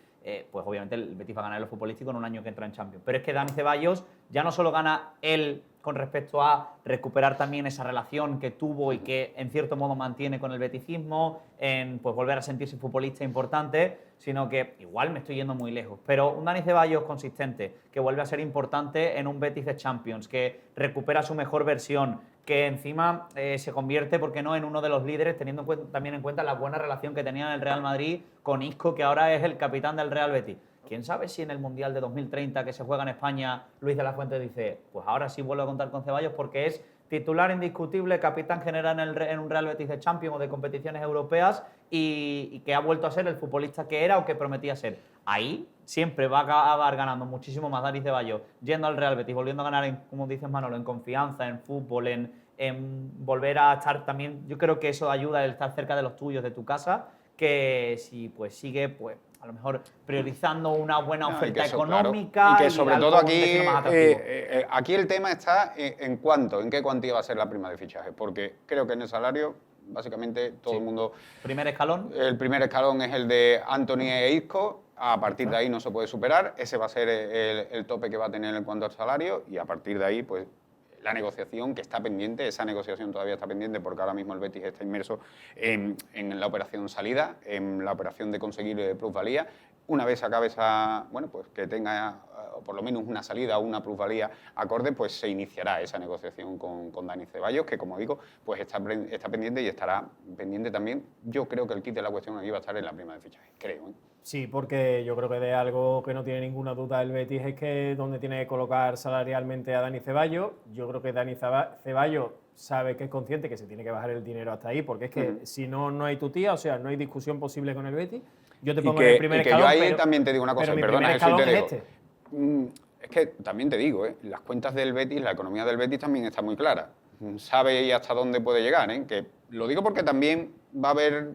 pues obviamente el Betis va a ganar lo futbolístico en un año que entra en Champions. Pero es que Dani Ceballos ya no solo gana él con respecto a recuperar también esa relación que tuvo y que en cierto modo mantiene con el beticismo, en pues volver a sentirse futbolista importante, sino que igual me estoy yendo muy lejos, pero un Dani Ceballos consistente, que vuelve a ser importante en un Betis de Champions, que recupera su mejor versión, que encima se convierte, ¿por qué no?, en uno de los líderes, teniendo también en cuenta la buena relación que tenía en el Real Madrid con Isco, que ahora es el capitán del Real Betis. ¿Quién sabe si en el Mundial de 2030 que se juega en España, Luis de la Fuente dice, pues ahora sí vuelvo a contar con Ceballos porque es titular indiscutible, capitán general en un Real Betis de Champions o de competiciones europeas y que ha vuelto a ser el futbolista que era o que prometía ser? Ahí siempre va a acabar ganando muchísimo más Dani Ceballos yendo al Real Betis, volviendo a ganar, como dices Manolo, en confianza, en fútbol, en volver a estar también. Yo creo que eso ayuda el estar cerca de los tuyos, de tu casa, que si pues sigue pues a lo mejor priorizando una buena oferta económica. Claro. Y que sobre todo aquí el tema está en qué cuantía va a ser la prima de fichaje, porque creo que en el salario básicamente todo el mundo... ¿Primer escalón? El primer escalón es el de Anthony e Isco, a partir de ahí no se puede superar, ese va a ser el tope que va a tener en cuanto al salario y a partir de ahí pues la negociación que está pendiente, esa negociación todavía está pendiente porque ahora mismo el Betis está inmerso en la operación salida, en la operación de conseguir plusvalía. Una vez acabe esa, bueno, pues que tenga por lo menos una salida o una plusvalía acorde, pues se iniciará esa negociación con Dani Ceballos, que como digo, pues está pendiente y estará pendiente también. Yo creo que el kit de la cuestión aquí va a estar en la prima de fichaje, creo. Sí, porque yo creo que de algo que no tiene ninguna duda el Betis es que donde tiene que colocar salarialmente a Dani Ceballos. Yo creo que Dani Ceballos sabe que es consciente que se tiene que bajar el dinero hasta ahí, porque es que si no, no hay tutía, o sea, no hay discusión posible con el Betis. Yo te pongo en el primer escalón, yo ahí también te digo una cosa, perdona, Jesús, te digo. Es que también te digo, las cuentas del Betis, la economía del Betis también está muy clara. Sabe hasta dónde puede llegar, que lo digo porque también va a haber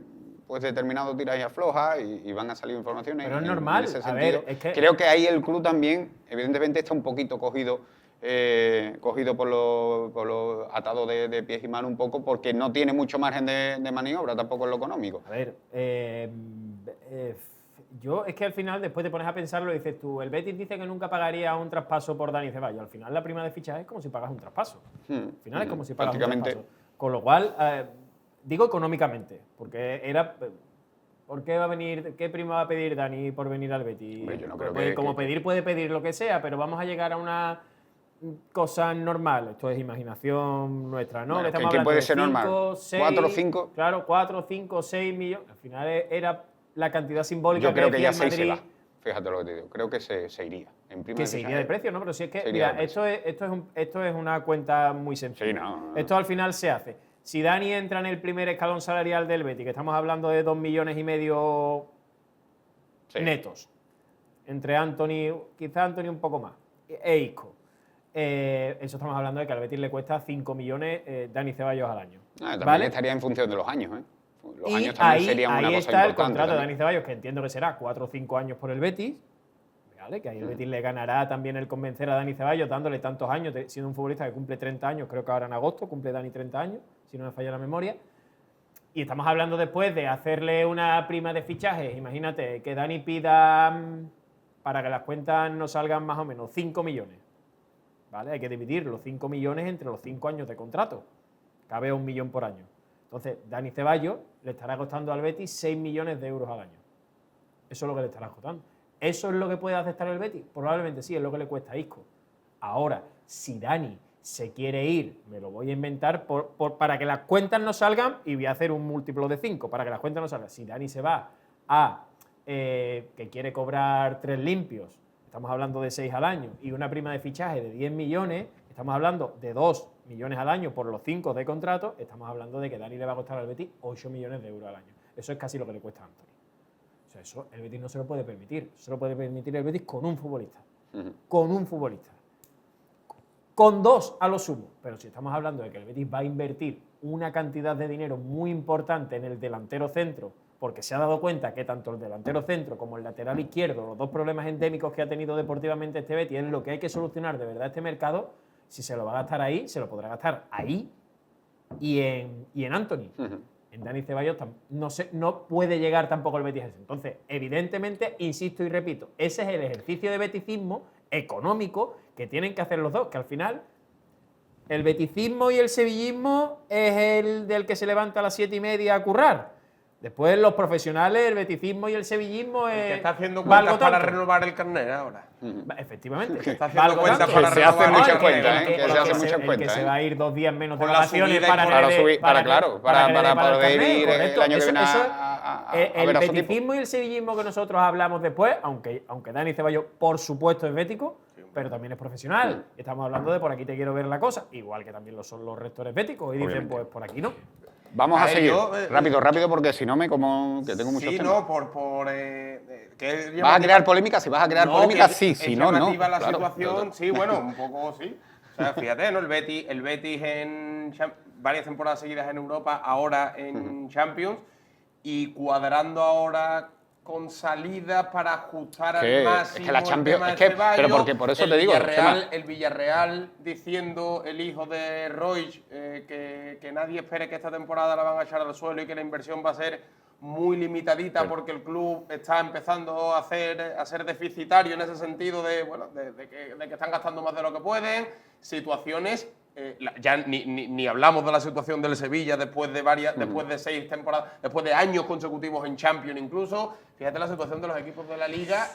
pues determinados tiras y aflojas y van a salir informaciones. Pero es normal. En ese sentido, a ver, es que... Creo que ahí el club también, evidentemente, está un poquito cogido por los atados de pies y manos un poco, porque no tiene mucho margen de maniobra tampoco en lo económico. A ver, yo es que al final, después te pones a pensarlo y dices tú, el Betis dice que nunca pagaría un traspaso por Dani Ceballos. Al final la prima de fichaje es como si pagas un traspaso. Al final es como si pagas un traspaso. Con lo cual, digo económicamente, porque era... ¿Por qué va a venir? ¿Qué prima va a pedir Dani por venir al Betis? Hombre, yo no creo pedir puede pedir lo que sea, pero vamos a llegar a una cosa normal. Esto es imaginación nuestra, ¿no? Bueno, ¿qué puede ser 5, normal? 6, ¿4 o 5? Claro, 4, 5, 6 millones. Al final era la cantidad simbólica. Yo creo que ya 6 se va. Fíjate lo que te digo. Creo que se iría. En prima que se iría de precio, ¿no? Pero si es que, mira, esto es una cuenta muy sencilla. Sí, no. Esto al final se hace. Si Dani entra en el primer escalón salarial del Betis, que estamos hablando de 2,5 millones netos, entre Anthony, quizá Anthony un poco más, e Isco. Eso estamos hablando de que al Betis le cuesta 5 millones Dani Ceballos al año. También ¿vale? estaría en función de los años, Los años también serían una cosa importante. Ahí está el contrato de Dani Ceballos, que entiendo que será 4 o 5 años por el Betis, ¿vale? Que ahí el Betis le ganará también el convencer a Dani Ceballos dándole tantos años, siendo un futbolista que cumple 30 años, creo que ahora en agosto cumple Dani 30 años, si no me falla la memoria. Y estamos hablando después de hacerle una prima de fichajes. Imagínate que Dani pida, para que las cuentas no salgan más o menos, 5 millones. ¿Vale? Hay que dividir los 5 millones entre los 5 años de contrato. Cabe 1 millón por año. Entonces, Dani Ceballos le estará costando al Betis 6 millones de euros al año. Eso es lo que le estará costando. ¿Eso es lo que puede aceptar el Betis? Probablemente sí, es lo que le cuesta a Isco. Ahora, si Dani se quiere ir, me lo voy a inventar para que las cuentas no salgan y voy a hacer un múltiplo de 5 para que las cuentas no salgan. Si Dani se va a que quiere cobrar 3 limpios, estamos hablando de 6 al año, y una prima de fichaje de 10 millones, estamos hablando de 2 millones al año por los 5 de contrato, estamos hablando de que Dani le va a costar al Betis 8 millones de euros al año. Eso es casi lo que le cuesta a Anthony. O sea, eso el Betis no se lo puede permitir. Se lo puede permitir el Betis con un futbolista. Con un futbolista. Con 2 a lo sumo. Pero si estamos hablando de que el Betis va a invertir una cantidad de dinero muy importante en el delantero centro, porque se ha dado cuenta que tanto el delantero centro como el lateral izquierdo, los dos problemas endémicos que ha tenido deportivamente este Betis, es lo que hay que solucionar de verdad este mercado. Si se lo va a gastar ahí, se lo podrá gastar ahí y en Anthony. en Dani Ceballos no puede llegar tampoco el Betis a eso. Entonces, evidentemente, insisto y repito, ese es el ejercicio de beticismo económico que tienen que hacer los dos, que al final el beticismo y el sevillismo es el del que se levanta a las 7:30 a currar. Después los profesionales, el beticismo y el sevillismo es... que está haciendo cuentas para renovar el carnet ahora. Efectivamente. Que está haciendo cuentas Que para se hacen renovar muchas el cuentas, carnet. que se hacen muchas que cuentas. se va a ir 2 días menos de Con la vacaciones subida y para con que la le dé- subir, para claro, que para le dé el poder carnet, ir correcto. el año que viene Eso- a el ver a su equipo. beticismo y el sevillismo que nosotros hablamos después, aunque Dani Ceballos, por supuesto, es bético, pero también es profesional. Estamos hablando de por aquí te quiero ver la cosa, igual que también lo son los rectores béticos, y dicen, Obviamente. pues por aquí no. Vamos a A ver, seguir. yo, Rápido, porque si no me como que tengo muchos Sí, temas. no, que ¿Vas a crear polémica? Si vas a crear polémica, que sí. es Si no, no. llamativa la Claro. situación, sí, bueno, un poco sí. O sea, fíjate, ¿no? El Betis varias temporadas seguidas en Europa, ahora en Champions, y cuadrando ahora con salidas para ajustar Que- al máximo es que la el Champions- tema es de que- Ceballos, pero porque por eso el te digo, el Villarreal diciendo, el hijo de Roig, que nadie espere que esta temporada la van a echar al suelo y que la inversión va a ser muy limitadita porque el club está empezando a ser deficitario en ese sentido de que están gastando más de lo que pueden, situaciones. Ya ni hablamos de la situación del Sevilla después de 6 temporadas, después de años consecutivos en Champions incluso. Fíjate la situación de los equipos de la Liga,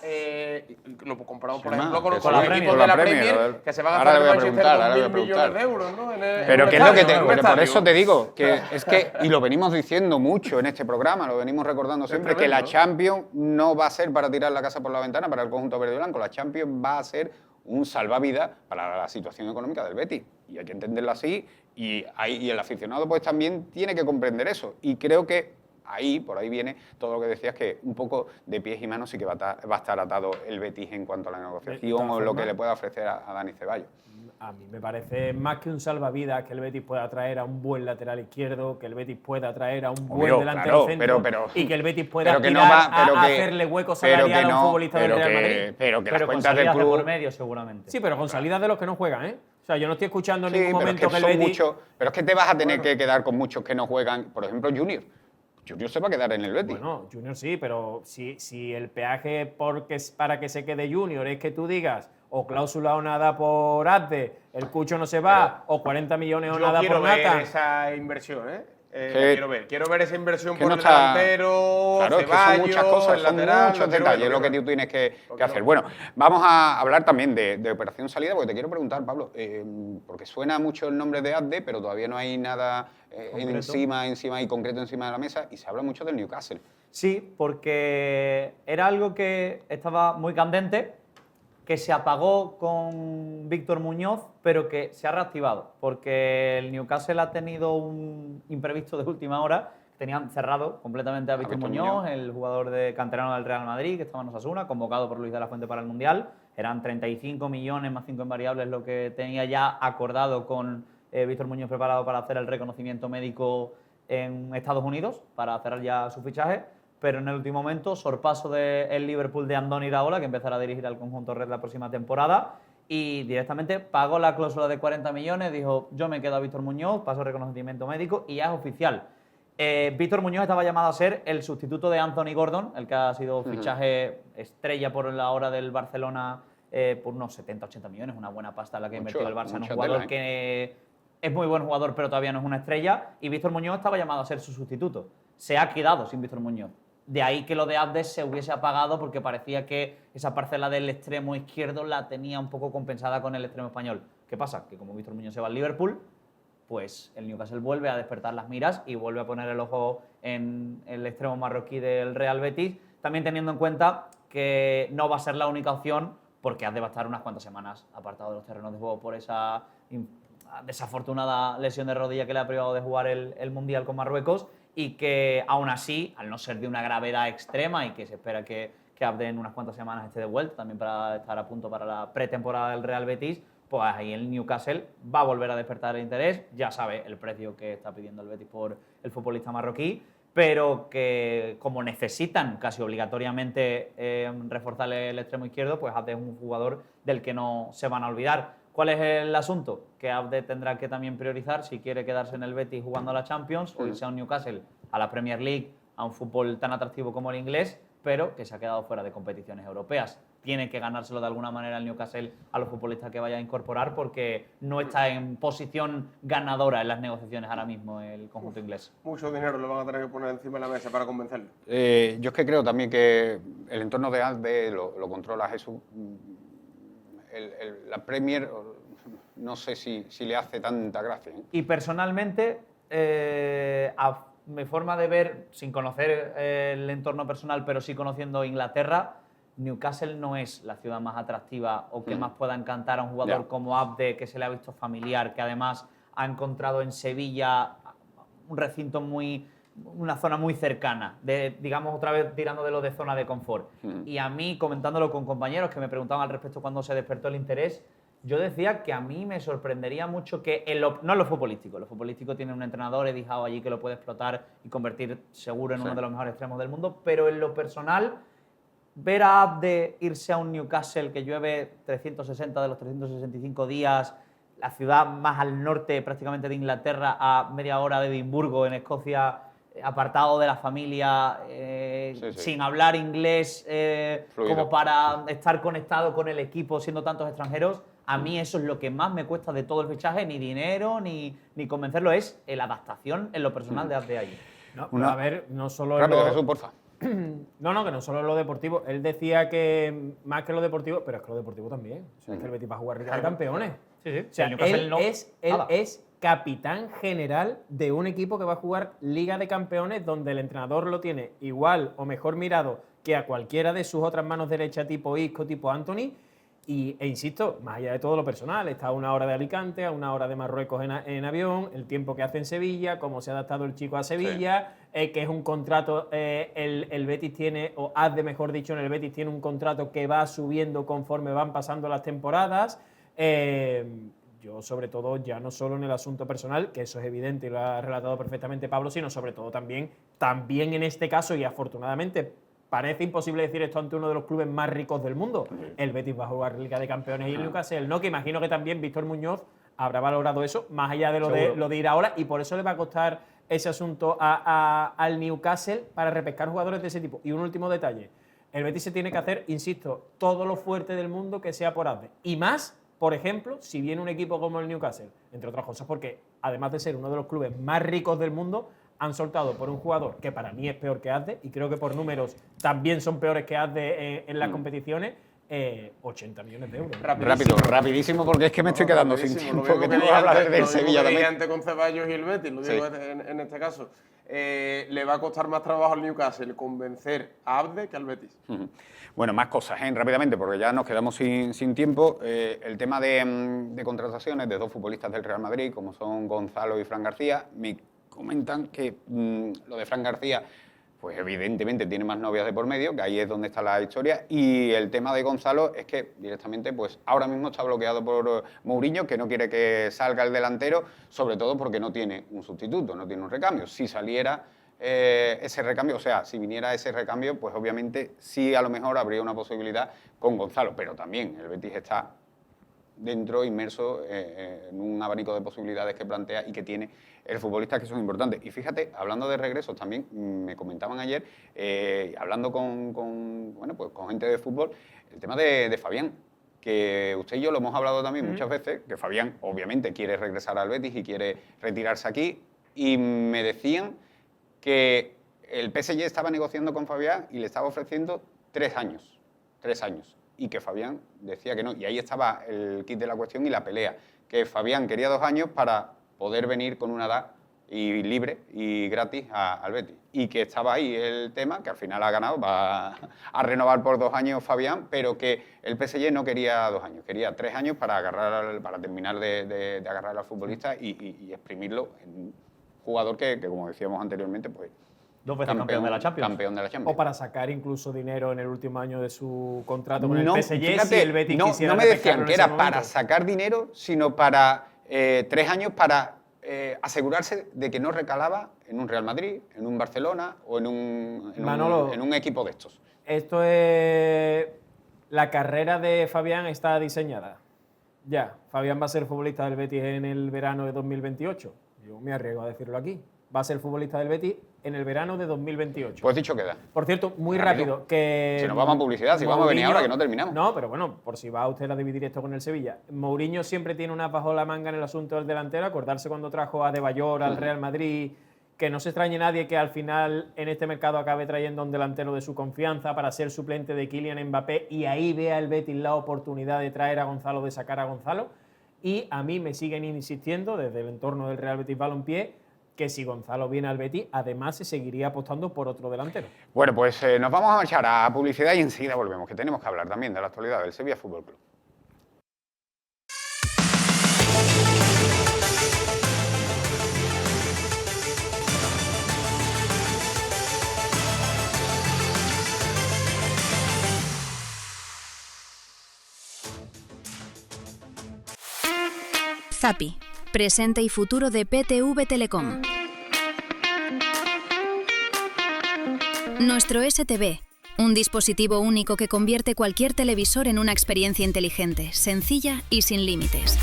lo comparamos por Sí, ejemplo que con sí, los con equipos la de la Premier, Premier, que se van a ahora gastar le en voy a Manchester preguntar, ahora le 2.000 voy a millones de preguntar. euros, ¿no? Pero que es lo que te, en un pero por estadio. eso te digo, que es que, y lo venimos diciendo mucho en este programa, lo venimos recordando siempre, que la tremendo. Champions no va a ser para tirar la casa por la ventana para el conjunto verde y blanco, la Champions va a ser un salvavidas para la situación económica del Betis. Y hay que entenderlo así, y el aficionado pues también tiene que comprender eso. Y creo que por ahí viene todo lo que decías, que un poco de pies y manos sí que va a estar atado el Betis en cuanto a la negociación o lo que le pueda ofrecer a Dani Ceballos. A mí me parece más que un salvavidas que el Betis pueda traer a un buen lateral izquierdo, que el Betis pueda traer a un buen Obvio, delantero claro, centro pero- y que el Betis pueda pero que no aspirar va- pero a que- hacerle hueco pero que salarial a un no- futbolista del pero Real que- Madrid. Pero que las Pero con cuentas del salidas de club... por medio, seguramente. Sí, pero con salidas de los que no juegan, ¿eh? O sea, yo no estoy escuchando en Sí, ningún pero es momento que que el son Betis... muchos. Pero es que te vas a tener que quedar con muchos que no juegan. Por ejemplo, Junior. Junior se va a quedar en el Betis. Bueno, Junior sí, pero si el peaje para que se quede Junior es que tú digas o cláusula o nada por Azde, el Cucho no se va, o 40 millones o Yo nada quiero por ver Nata. esa inversión, ¿eh? Que- Quiero ver esa inversión que por no el está- delantero, Claro, es que son Ceballos, muchas cosas, el son lateral, muchos detalles lo que tú tienes que hacer. Bueno, vamos a hablar también de Operación Salida, porque te quiero preguntar, Pablo, porque suena mucho el nombre de Azde, pero todavía no hay nada encima y concreto encima de la mesa, y se habla mucho del Newcastle. Sí, porque era algo que estaba muy candente, que se apagó con Víctor Muñoz, pero que se ha reactivado, porque el Newcastle ha tenido un imprevisto de última hora. Tenían cerrado completamente a Víctor Muñoz, el jugador de canterano del Real Madrid, que estaba en Osasuna, convocado por Luis de la Fuente para el Mundial. Eran 35 millones más 5 en variables lo que tenía ya acordado con Víctor Muñoz, preparado para hacer el reconocimiento médico en Estados Unidos, para cerrar ya su fichaje. Pero en el último momento, sorpaso del Liverpool de Andoni Iraola, que empezará a dirigir al conjunto red la próxima temporada, y directamente pagó la cláusula de 40 millones, dijo, yo me quedo a Víctor Muñoz, paso el reconocimiento médico, y ya es oficial. Víctor Muñoz estaba llamado a ser el sustituto de Anthony Gordon, el que ha sido fichaje estrella por la hora del Barcelona por unos 70-80 millones, una buena pasta la que ha invertido el Barça en un jugador que es muy buen jugador, pero todavía no es una estrella, y Víctor Muñoz estaba llamado a ser su sustituto. Se ha quedado sin Víctor Muñoz. De ahí que lo de Abdes se hubiese apagado, porque parecía que esa parcela del extremo izquierdo la tenía un poco compensada con el extremo español. ¿Qué pasa? Que como Víctor Muñoz se va al Liverpool, pues el Newcastle vuelve a despertar las miras y vuelve a poner el ojo en el extremo marroquí del Real Betis, también teniendo en cuenta que no va a ser la única opción, porque Abdes va a estar unas cuantas semanas apartado de los terrenos de juego por esa desafortunada lesión de rodilla que le ha privado de jugar el Mundial con Marruecos, y que aún así, al no ser de una gravedad extrema y que se espera que Abde en unas cuantas semanas esté de vuelta, también para estar a punto para la pretemporada del Real Betis, pues ahí el Newcastle va a volver a despertar el interés. Ya sabe el precio que está pidiendo el Betis por el futbolista marroquí, pero que como necesitan casi obligatoriamente reforzarle el extremo izquierdo, pues Abde es un jugador del que no se van a olvidar. ¿Cuál es el asunto? Que Abde tendrá que también priorizar si quiere quedarse en el Betis jugando a la Champions o irse a un Newcastle a la Premier League, a un fútbol tan atractivo como el inglés, pero que se ha quedado fuera de competiciones europeas. Tiene que ganárselo de alguna manera el Newcastle a los futbolistas que vaya a incorporar porque no está en posición ganadora en las negociaciones ahora mismo el conjunto inglés. Mucho dinero le van a tener que poner encima de la mesa para convencerlo. Yo es que creo también que el entorno de ASDE lo controla Jesús. La Premier no sé si le hace tanta gracia. Y personalmente, a mi forma de ver, sin conocer el entorno personal, pero sí conociendo Inglaterra, Newcastle no es la ciudad más atractiva o que más pueda encantar a un jugador como Abde, que se le ha visto familiar, que además ha encontrado en Sevilla un recinto una zona muy cercana, digamos otra vez tirando de lo de zona de confort. Y a mí, comentándolo con compañeros que me preguntaban al respecto cuando se despertó el interés, yo decía que a mí me sorprendería mucho que, no en lo futbolístico tiene un entrenador, Eddie Howe allí, que lo puede explotar y convertir seguro en uno de los mejores extremos del mundo, pero en lo personal, ver a Abde irse a un Newcastle que llueve 360 de los 365 días, la ciudad más al norte prácticamente de Inglaterra, a media hora de Edimburgo, en Escocia, apartado de la familia, sin hablar inglés, como para estar conectado con el equipo siendo tantos extranjeros, a mí eso es lo que más me cuesta de todo el fichaje, ni dinero, ni convencerlo, es la adaptación en lo personal de Abde allí. No, a ver, no solo Rápido, Jesús, porfa. No, que no solo lo deportivo. Él decía que más que lo deportivo, pero es que lo deportivo también. O sea, es que el Betis va a jugar Liga de Campeones. Sí. O sea, él es capitán general de un equipo que va a jugar Liga de Campeones, donde el entrenador lo tiene igual o mejor mirado que a cualquiera de sus otras manos derechas, tipo Isco, tipo Anthony. E insisto, más allá de todo lo personal, está a 1 hora de Alicante, a 1 hora de Marruecos en avión, el tiempo que hace en Sevilla, cómo se ha adaptado el chico a Sevilla, que es un contrato, el Betis tiene, o Abde mejor dicho, en el Betis tiene un contrato que va subiendo conforme van pasando las temporadas. Yo, sobre todo, ya no solo en el asunto personal, que eso es evidente y lo ha relatado perfectamente Pablo, sino sobre todo también en este caso, y afortunadamente, parece imposible decir esto ante uno de los clubes más ricos del mundo. El Betis va a jugar Liga de Campeones y el Newcastle no, que imagino que también Víctor Muñoz habrá valorado eso, más allá de lo de ir ahora, y por eso le va a costar ese asunto al Newcastle para repescar jugadores de ese tipo. Y un último detalle, el Betis se tiene que hacer, insisto, todo lo fuerte del mundo que sea por Abde. Y más, por ejemplo, si viene un equipo como el Newcastle, entre otras cosas, porque además de ser uno de los clubes más ricos del mundo, han soltado por un jugador que para mí es peor que Abde, y creo que por números también son peores que Abde en las competiciones, 80 millones de euros. Rapidísimo, porque es que me estoy quedando sin tiempo, que tengo que hablar del Sevilla también. Antes con Ceballos y el Betis, lo digo en este caso. Le va a costar más trabajo al Newcastle convencer a Abde que al Betis. Bueno, más cosas, rápidamente, porque ya nos quedamos sin tiempo. El tema de contrataciones de 2 futbolistas del Real Madrid, como son Gonzalo y Fran García, me comentan que lo de Fran García, pues evidentemente tiene más novias de por medio, que ahí es donde está la historia, y el tema de Gonzalo es que directamente, pues ahora mismo está bloqueado por Mourinho, que no quiere que salga el delantero, sobre todo porque no tiene un sustituto, no tiene un recambio. Si saliera ese recambio, o sea, si viniera ese recambio, pues obviamente sí, a lo mejor habría una posibilidad con Gonzalo, pero también el Betis está dentro, inmerso en un abanico de posibilidades que plantea y que tiene el futbolista, que son importantes. Y fíjate, hablando de regresos también, me comentaban ayer, hablando con gente de fútbol, el tema de Fabián, que usted y yo lo hemos hablado también muchas veces, que Fabián obviamente quiere regresar al Betis y quiere retirarse aquí, y me decían que el PSG estaba negociando con Fabián y le estaba ofreciendo 3 años. 3 años. Y que Fabián decía que no. Y ahí estaba el kit de la cuestión y la pelea. Que Fabián quería 2 años para poder venir con una edad y libre y gratis al Betis. Y que estaba ahí el tema, que al final ha ganado, va a renovar por 2 años Fabián, pero que el PSG no quería 2 años, quería 3 años para terminar de agarrar al futbolista y exprimirlo en un jugador que, como decíamos anteriormente, pues 2 veces campeón de la Champions. Campeón de la Champions. O para sacar incluso dinero en el último año de su contrato con el PSG, fíjate, si el Betis quisiera no me decían repescarlo que en era ese para momento. sacar dinero, sino para 3 años para asegurarse de que no recalaba en un Real Madrid, en un Barcelona o en un equipo de estos. Esto es... La carrera de Fabián está diseñada. Ya, Fabián va a ser futbolista del Betis en el verano de 2028. Yo me arriesgo a decirlo aquí. va a ser futbolista del Betis en el verano de 2028. Pues dicho queda. Por cierto, muy Rápido. rápido, que... Si nos vamos a publicidad, si vamos a venir ahora, que no terminamos. No, pero bueno, por si va usted a dividir esto con el Sevilla. Mourinho siempre tiene una bajo la manga en el asunto del delantero, acordarse cuando trajo a De Bayor al Real Madrid, que no se extrañe nadie que al final en este mercado acabe trayendo a un delantero de su confianza para ser suplente de Kylian Mbappé y ahí vea el Betis la oportunidad de traer a Gonzalo, de sacar a Gonzalo. Y a mí me siguen insistiendo desde el entorno del Real Betis Balompié que si Gonzalo viene al Betis, además se seguiría apostando por otro delantero. Bueno, pues nos vamos a marchar a publicidad y enseguida volvemos, que tenemos que hablar también de la actualidad del Sevilla Fútbol Club. Zappi, presente y futuro de PTV Telecom. Nuestro STV, un dispositivo único que convierte cualquier televisor en una experiencia inteligente, sencilla y sin límites.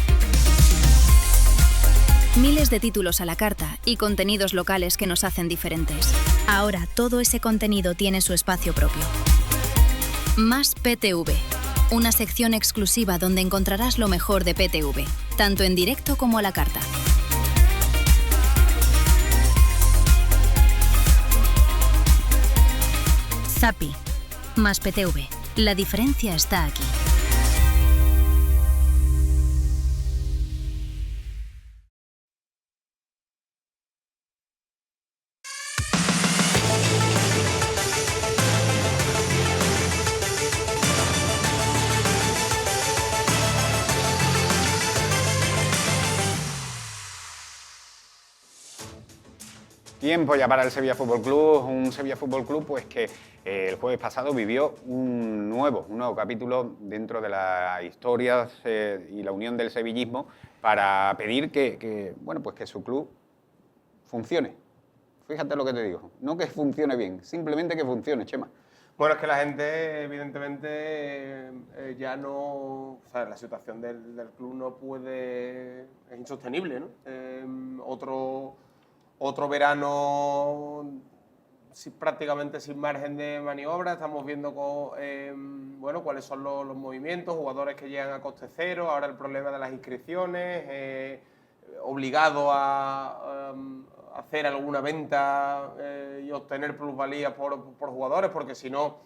Miles de títulos a la carta y contenidos locales que nos hacen diferentes. Ahora todo ese contenido tiene su espacio propio. Más PTV, una sección exclusiva donde encontrarás lo mejor de PTV, tanto en directo como a la carta. Zappi, más PTV. La diferencia está aquí. Tiempo ya para el Sevilla Fútbol Club, un Sevilla Fútbol Club pues que el jueves pasado vivió un nuevo capítulo dentro de las historias y la unión del sevillismo para pedir que su club funcione. Fíjate lo que te digo, no que funcione bien, simplemente que funcione, Chema. Bueno, es que la gente, evidentemente, ya no... O sea, la situación del club no puede... Es insostenible, ¿no? Otro verano prácticamente sin margen de maniobra. Estamos viendo cuáles son los movimientos, jugadores que llegan a coste cero, ahora el problema de las inscripciones, obligado a hacer alguna venta y obtener plusvalías por jugadores, porque si no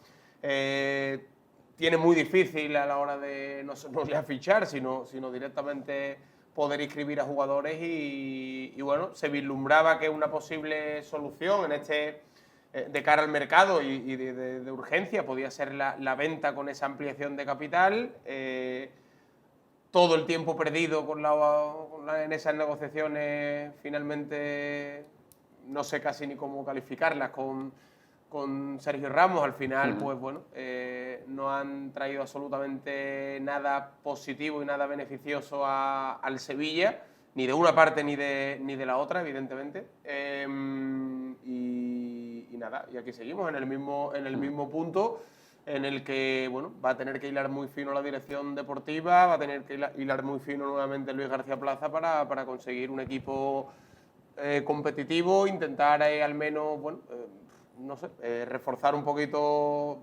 tiene muy difícil a la hora de no ya fichar, sino directamente poder inscribir a jugadores y bueno, se vislumbraba que una posible solución en de cara al mercado y de urgencia podía ser la venta con esa ampliación de capital. Todo el tiempo perdido en esas negociaciones, finalmente no sé casi ni cómo calificarlas, con Sergio Ramos, al final, pues bueno, no han traído absolutamente nada positivo y nada beneficioso al Sevilla, ni de una parte ni de la otra, evidentemente. Y nada, y aquí seguimos en el mismo punto en el que bueno, va a tener que hilar muy fino la dirección deportiva, va a tener que hilar muy fino nuevamente Luis García Plaza para conseguir un equipo competitivo, intentar al menos, bueno, no sé, reforzar un poquito,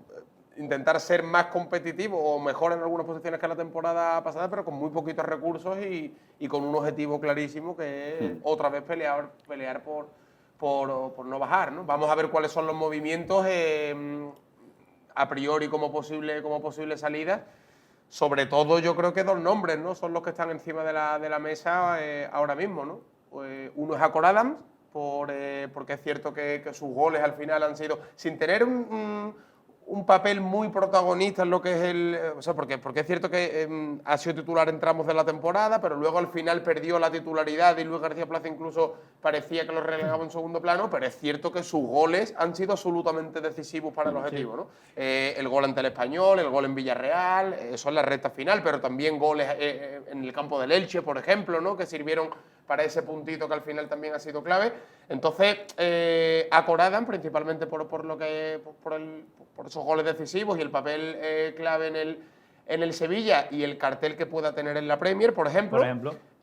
intentar ser más competitivo o mejor en algunas posiciones que la temporada pasada, pero con muy poquitos recursos y con un objetivo clarísimo que es otra vez pelear por no bajar, ¿no? Vamos a ver cuáles son los movimientos a priori como posible salida. Sobre todo yo creo que dos nombres, ¿no? Son los que están encima de la mesa ahora mismo, ¿no? Uno es Acor Adams, porque es cierto que sus goles al final han sido, sin tener un papel muy protagonista en lo que es o sea, porque es cierto que ha sido titular en tramos de la temporada, pero luego al final perdió la titularidad y Luis García Plaza incluso parecía que lo relegaba en segundo plano, pero es cierto que sus goles han sido absolutamente decisivos para el objetivo, ¿no? El gol ante el Español, el gol en Villarreal, eso en la recta final, pero también goles en el campo del Elche, por ejemplo, ¿no? Que sirvieron para ese puntito que al final también ha sido clave. Entonces, Acor Adams, principalmente por esos goles decisivos y el papel clave en el Sevilla y el cartel que pueda tener en la Premier, por ejemplo.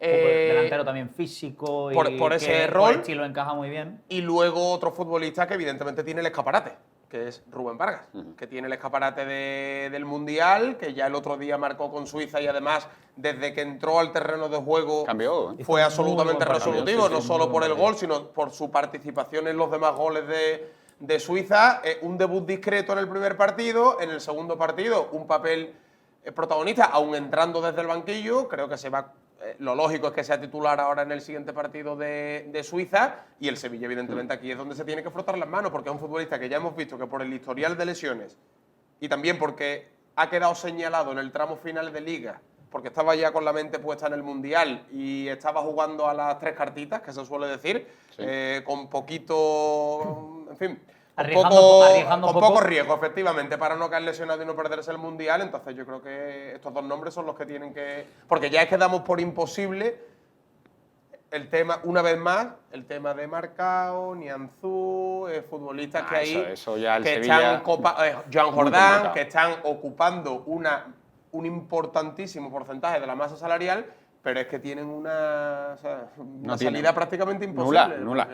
delantero también físico y por ese que rol. por estilo encaja muy bien. Y luego otro futbolista que evidentemente tiene el escaparate, que es Rubén Vargas, que tiene el escaparate del Mundial, que ya el otro día marcó con Suiza y además desde que entró al terreno de juego Cambió, fue absolutamente Muy buen partido, resolutivo, sí, no sí, solo muy por buen el partido. gol, sino por su participación en los demás goles de Suiza. Un debut discreto en el primer partido, en el segundo partido un papel protagonista, aún entrando desde el banquillo. Creo que se va. Lo lógico es que sea titular ahora en el siguiente partido de Suiza, y el Sevilla evidentemente aquí es donde se tiene que frotar las manos, porque es un futbolista que ya hemos visto que por el historial de lesiones y también porque ha quedado señalado en el tramo final de Liga, porque estaba ya con la mente puesta en el Mundial y estaba jugando a las 3 cartitas, que se suele decir, con poquito, en fin, Arriesgando con poco. poco riesgo, efectivamente, para no caer lesionado y no perderse el Mundial. Entonces yo creo que estos dos nombres son los que tienen que... Porque ya es que damos por imposible el tema, una vez más, el tema de Marcao, Nianzú, futbolistas que hay eso ya el que Sevilla, están, Joan muy Jordán, complicado. que están ocupando un importantísimo porcentaje de la masa salarial, pero es que tienen una No tienen. salida prácticamente imposible. Nula.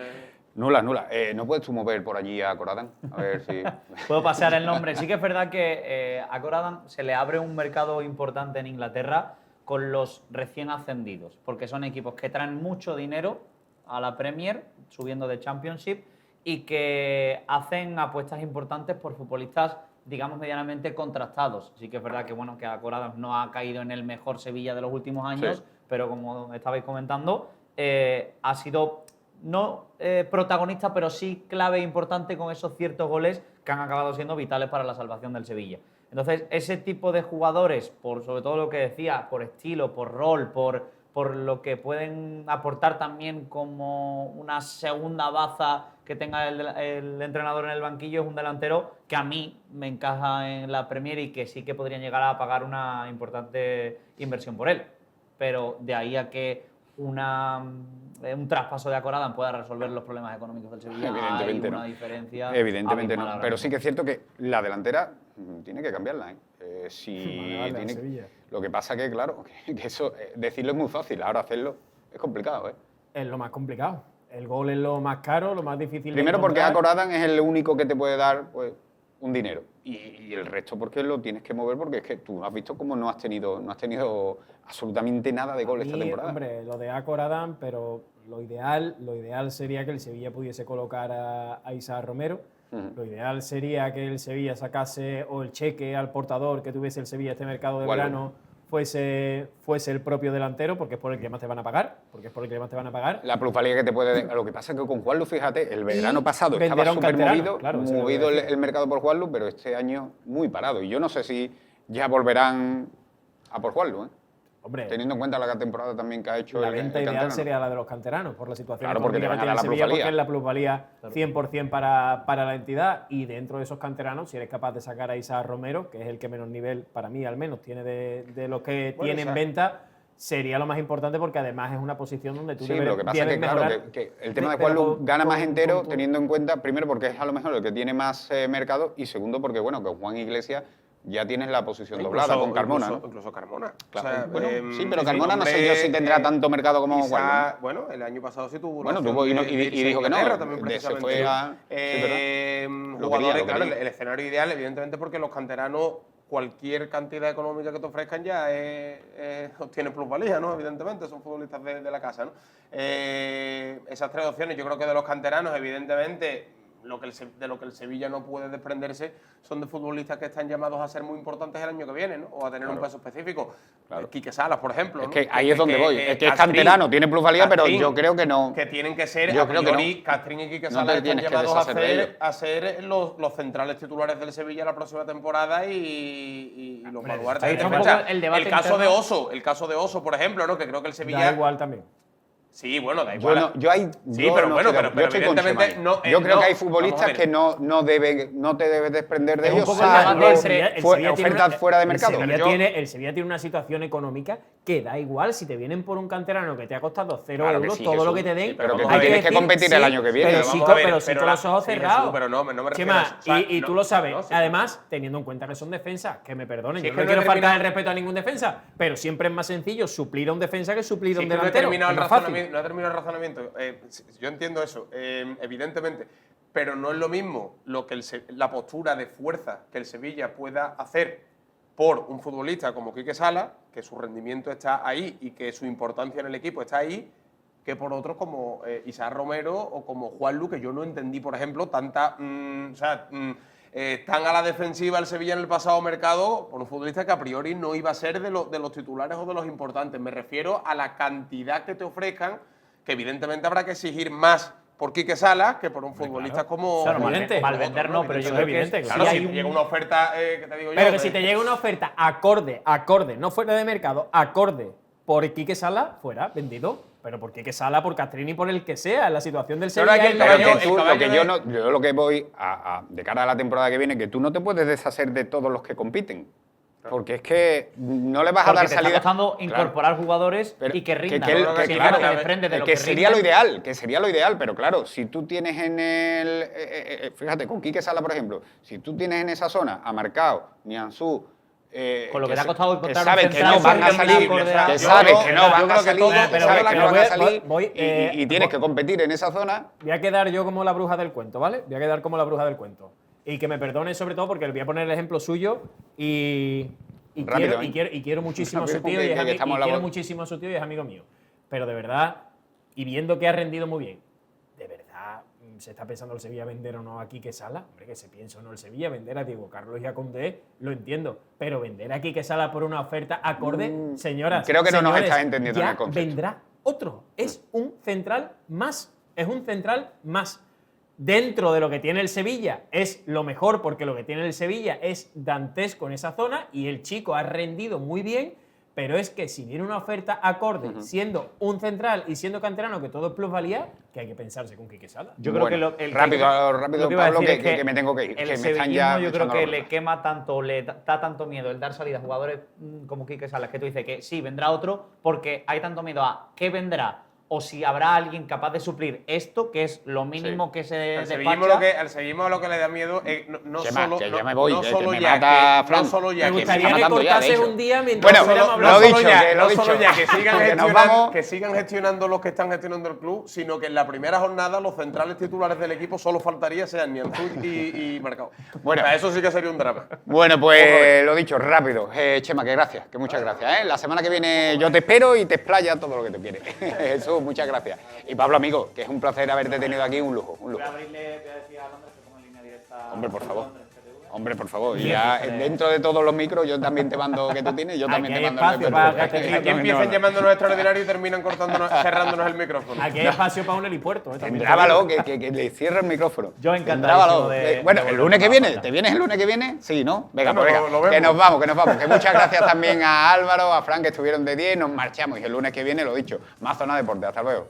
¿No puedes tú mover por allí a Coradán? A ver si... Puedo pasear el nombre. Sí que es verdad que a Coradán se le abre un mercado importante en Inglaterra con los recién ascendidos, porque son equipos que traen mucho dinero a la Premier, subiendo de Championship, y que hacen apuestas importantes por futbolistas, digamos, medianamente contrastados. Sí que es verdad que, bueno, que a Coradán no ha caído en el mejor Sevilla de los últimos años, Sí. pero como estabais comentando, ha sido... no protagonista, pero sí clave e importante con esos ciertos goles que han acabado siendo vitales para la salvación del Sevilla. Entonces, ese tipo de jugadores, por sobre todo lo que decía, por estilo, por rol, por lo que pueden aportar también como una segunda baza que tenga el entrenador en el banquillo, es un delantero que a mí me encaja en la Premier y que sí que podrían llegar a pagar una importante inversión por él. Pero de ahí a que un traspaso de Coradán pueda resolver los problemas económicos del Sevilla, Evidentemente hay una no. diferencia. Evidentemente abismal no. ahora Pero mismo. sí que es cierto que la delantera tiene que cambiarla. Vale, al Sevilla. Lo que pasa que, claro, que eso decirlo es muy fácil, ahora hacerlo es complicado. Es lo más complicado. El gol es lo más caro, lo más difícil Primero de porque encontrar. Coradán es el único que te puede dar pues, un dinero. Y el resto porque lo tienes que mover, porque es que tú has visto cómo no has tenido absolutamente nada de gol esta mí, temporada. Hombre, lo de Coradán, pero lo ideal sería que el Sevilla pudiese colocar a Isaac Romero. Lo ideal sería que el Sevilla sacase o el cheque al portador que tuviese el Sevilla este mercado de ¿Cuál? verano fuese el propio delantero, porque es por el que más te van a pagar. La plusvalía que te puede dar. Lo que pasa es que con Juanlu, fíjate, el verano pasado vender estaba a un súper canterano, movido, claro, eso es lo que movido decía. el mercado por Juanlu, pero este año muy parado. Y yo no sé si ya volverán a por Juanlu, Hombre, teniendo en cuenta la temporada también que ha hecho la el venta canterano. ideal sería la de los canteranos, por la situación Claro, porque te económica van a que tiene dar el la Sevilla, plusvalía. porque es la plusvalía 100% para la entidad, y dentro de esos canteranos, si eres capaz de sacar a Isaac Romero, que es el que menos nivel, para mí al menos, tiene de los que Bueno, tiene en Isaac. venta, sería lo más importante, porque además es una posición donde tú Sí, debes, lo que pasa es que, debes claro, mejorar. que el tema de Pero Juanlu con- gana más con- entero, con- teniendo en cuenta, primero, porque es a lo mejor el que tiene más mercado, y segundo, porque, bueno, que Juan Iglesias ya tienes la posición doblada con Carmona, ¿no? Incluso Carmona. Claro. Bueno, sí, es pero un Carmona no sé hombre, yo si tendrá tanto mercado como Juanlu, ¿no? Bueno, el año pasado sí tuvo. Bueno, la tuvo opción y de irse dijo a que no, Inglaterra también, se precisamente. fue a... sí, ¿verdad? Lo Jugadores, quería, claro, lo quería. el escenario ideal, evidentemente, porque los canteranos, cualquier cantidad económica que te ofrezcan ya tiene plusvalía, ¿no? Evidentemente, son futbolistas de la casa, ¿no? Esas 3 opciones, yo creo que de los canteranos, evidentemente, de lo que el Sevilla no puede desprenderse son de futbolistas que están llamados a ser muy importantes el año que viene, ¿no? O a tener un peso específico. Claro. Quique Salas, por ejemplo. Es ¿no? que ahí es donde voy. Es que es Castrín, canterano, tiene plusvalía, pero Castrín, yo creo que no. Que tienen que ser, Yo a creo que priori, no. Castrín y Quique No Salas te están tienes que llamados deshacer de ellos. a ser los centrales titulares del Sevilla la próxima temporada y los baluartes ahí de está un defensa. poco el debate caso interno. el caso de Oso, por ejemplo, ¿no? Que creo que el Sevilla Da igual también. Sí, bueno, da igual. Yo creo que hay futbolistas que no te debes desprender de Es un ellos, poco el debate. salvo ofertas fuera de mercado. El Sevilla tiene una situación económica que da igual si te vienen por un canterano que te ha costado 0 Claro que euros, sí, todo Jesús. lo que te den. Pero que hay tienes que competir el año que viene. Pero Vamos sí, a ver, pero sí con los ojos sí, Jesús, cerrados. pero no me refiero Chema, a eso. O sea, y tú lo sabes. no, sí. Además, teniendo en cuenta que son defensas, que me perdonen, Sí, yo es no que quiero no he faltar el terminado- respeto a ningún defensa, pero siempre es más sencillo suplir a un defensa que suplir a Sí, un que no he delantero. terminado el Es más fácil. razonamiento. No he terminado el razonamiento. Yo entiendo eso, evidentemente, pero no es lo mismo lo que la postura de fuerza que el Sevilla pueda hacer por un futbolista como Quique Sala, que su rendimiento está ahí y que su importancia en el equipo está ahí, que por otros como Isaac Romero o como Juanlu, que yo no entendí, por ejemplo, tan a la defensiva el Sevilla en el pasado mercado por un futbolista que a priori no iba a ser de los titulares o de los importantes. Me refiero a la cantidad que te ofrezcan, que evidentemente habrá que exigir más por Quique Sala que por un futbolista como... Claro, evidente. Malvender no, pero yo creo que evidente, Claro, sí si hay te llega una oferta, que te digo yo... Pero que si te llega una oferta acorde, no fuera de mercado, acorde por Quique Sala, fuera, vendido. Pero por Quique Sala, por Castrini, por el que sea, en la situación del Pero Sevilla. aquí el Pero caballo- que tú, caballo yo lo que voy de cara a la temporada que viene, que tú no te puedes deshacer de todos los que compiten. Porque es que no le vas a Porque dar te salida. está costando Claro. incorporar jugadores Pero y que rindan. que ¿no? Si claro, te desprendes de lo que que sería rindan, lo ideal, pero claro, si tú tienes en el... fíjate, con Quique Sala, por ejemplo, si tú tienes en esa zona a Marcao, Nianzú... Con lo que te ha costado que encontrar un saben que central no van a siempre salir, acorde a- que Yo saben creo- que no yo van creo a que salir, todo- que pero saben bueno, que no van a salir voy, y tienes que competir en esa zona. Voy a quedar yo como la bruja del cuento, ¿vale? Voy a quedar como la bruja del cuento. Y que me perdone sobre todo porque le voy a poner el ejemplo suyo y Rápido, quiero muchísimo a su Rápido, tío y, que estamos en la quiero voz. muchísimo a su tío y es amigo mío. Pero de verdad, y viendo que ha rendido muy bien, ¿de verdad se está pensando el Sevilla vender o no a Quique Sala? Hombre, que se piensa o no el Sevilla vender a Diego Carlos y a Condé, lo entiendo. Pero vender a Quique Sala por una oferta acorde, señoras, creo que no nos señores, estás entendiendo en ya el concepto. vendrá otro. Es un central más. Es un central más. Dentro de lo que tiene el Sevilla es lo mejor, porque lo que tiene el Sevilla es dantesco en esa zona y el chico ha rendido muy bien, pero es que si viene una oferta acorde, siendo un central y siendo canterano, que todo es plusvalía, que hay que pensarse con Quique Sala. Yo creo Bueno, que rápido, lo que iba a Pablo, decir es que me tengo que ir, El que me están sevillismo ya yo creo echando que la le bronca. quema tanto, le da tanto miedo el dar salida a jugadores como Quique Salas, que tú dices que sí, vendrá otro, porque hay tanto miedo a qué vendrá o si habrá alguien capaz de suplir esto, que es lo mínimo que se Al despacha. sevillismo lo que le da miedo es no Chema, solo... que no- ya me voy, no que solo me ya mata que- Fran. no solo ya Me que gustaría está que matando ya, de cortases hecho. un día mientras Bueno, fuéramos lo hablando. he dicho, que lo he no solo dicho. ya que sigan, Que nos gestionando, vamos. que sigan gestionando los que están gestionando el club, sino que en la primera jornada los centrales titulares del equipo solo faltaría sean Nianzú y Marcao. Bueno. O sea, eso sí que sería un drama. Bueno, pues lo dicho, rápido. Chema, que gracias, que muchas gracias. La semana que viene yo te espero y te explayas todo lo que tú quieres. Jesús, muchas gracias. Y Pablo, amigo, que es un placer haberte tenido aquí, un lujo, un lujo. Voy a decir a Londres que ponga en línea directa. Hombre, por favor. Londres, PTV. Hombre, por favor. Y ya dentro de todos los micros, yo también te mando que tú tienes, yo también Aquí te hay mando el espacio de para Perú. que te- Aquí También te empiezan mando. llamándonos extraordinarios y terminan cerrándonos el micrófono. Aquí hay espacio para un helipuerto. También. Tendrábalo, que le cierre el micrófono. Yo encantadísimo Tendrábalo. de Bueno, volver el lunes a que viene. Rafa. ¿Te vienes el lunes que viene? Sí, ¿no? Venga, Bueno, pues venga. lo vemos. Que nos vamos, que nos vamos. Que muchas gracias también a Álvaro, a Fran, que estuvieron de 10. Nos marchamos y el lunes que viene, lo dicho, más Zona Deporte. Hasta luego.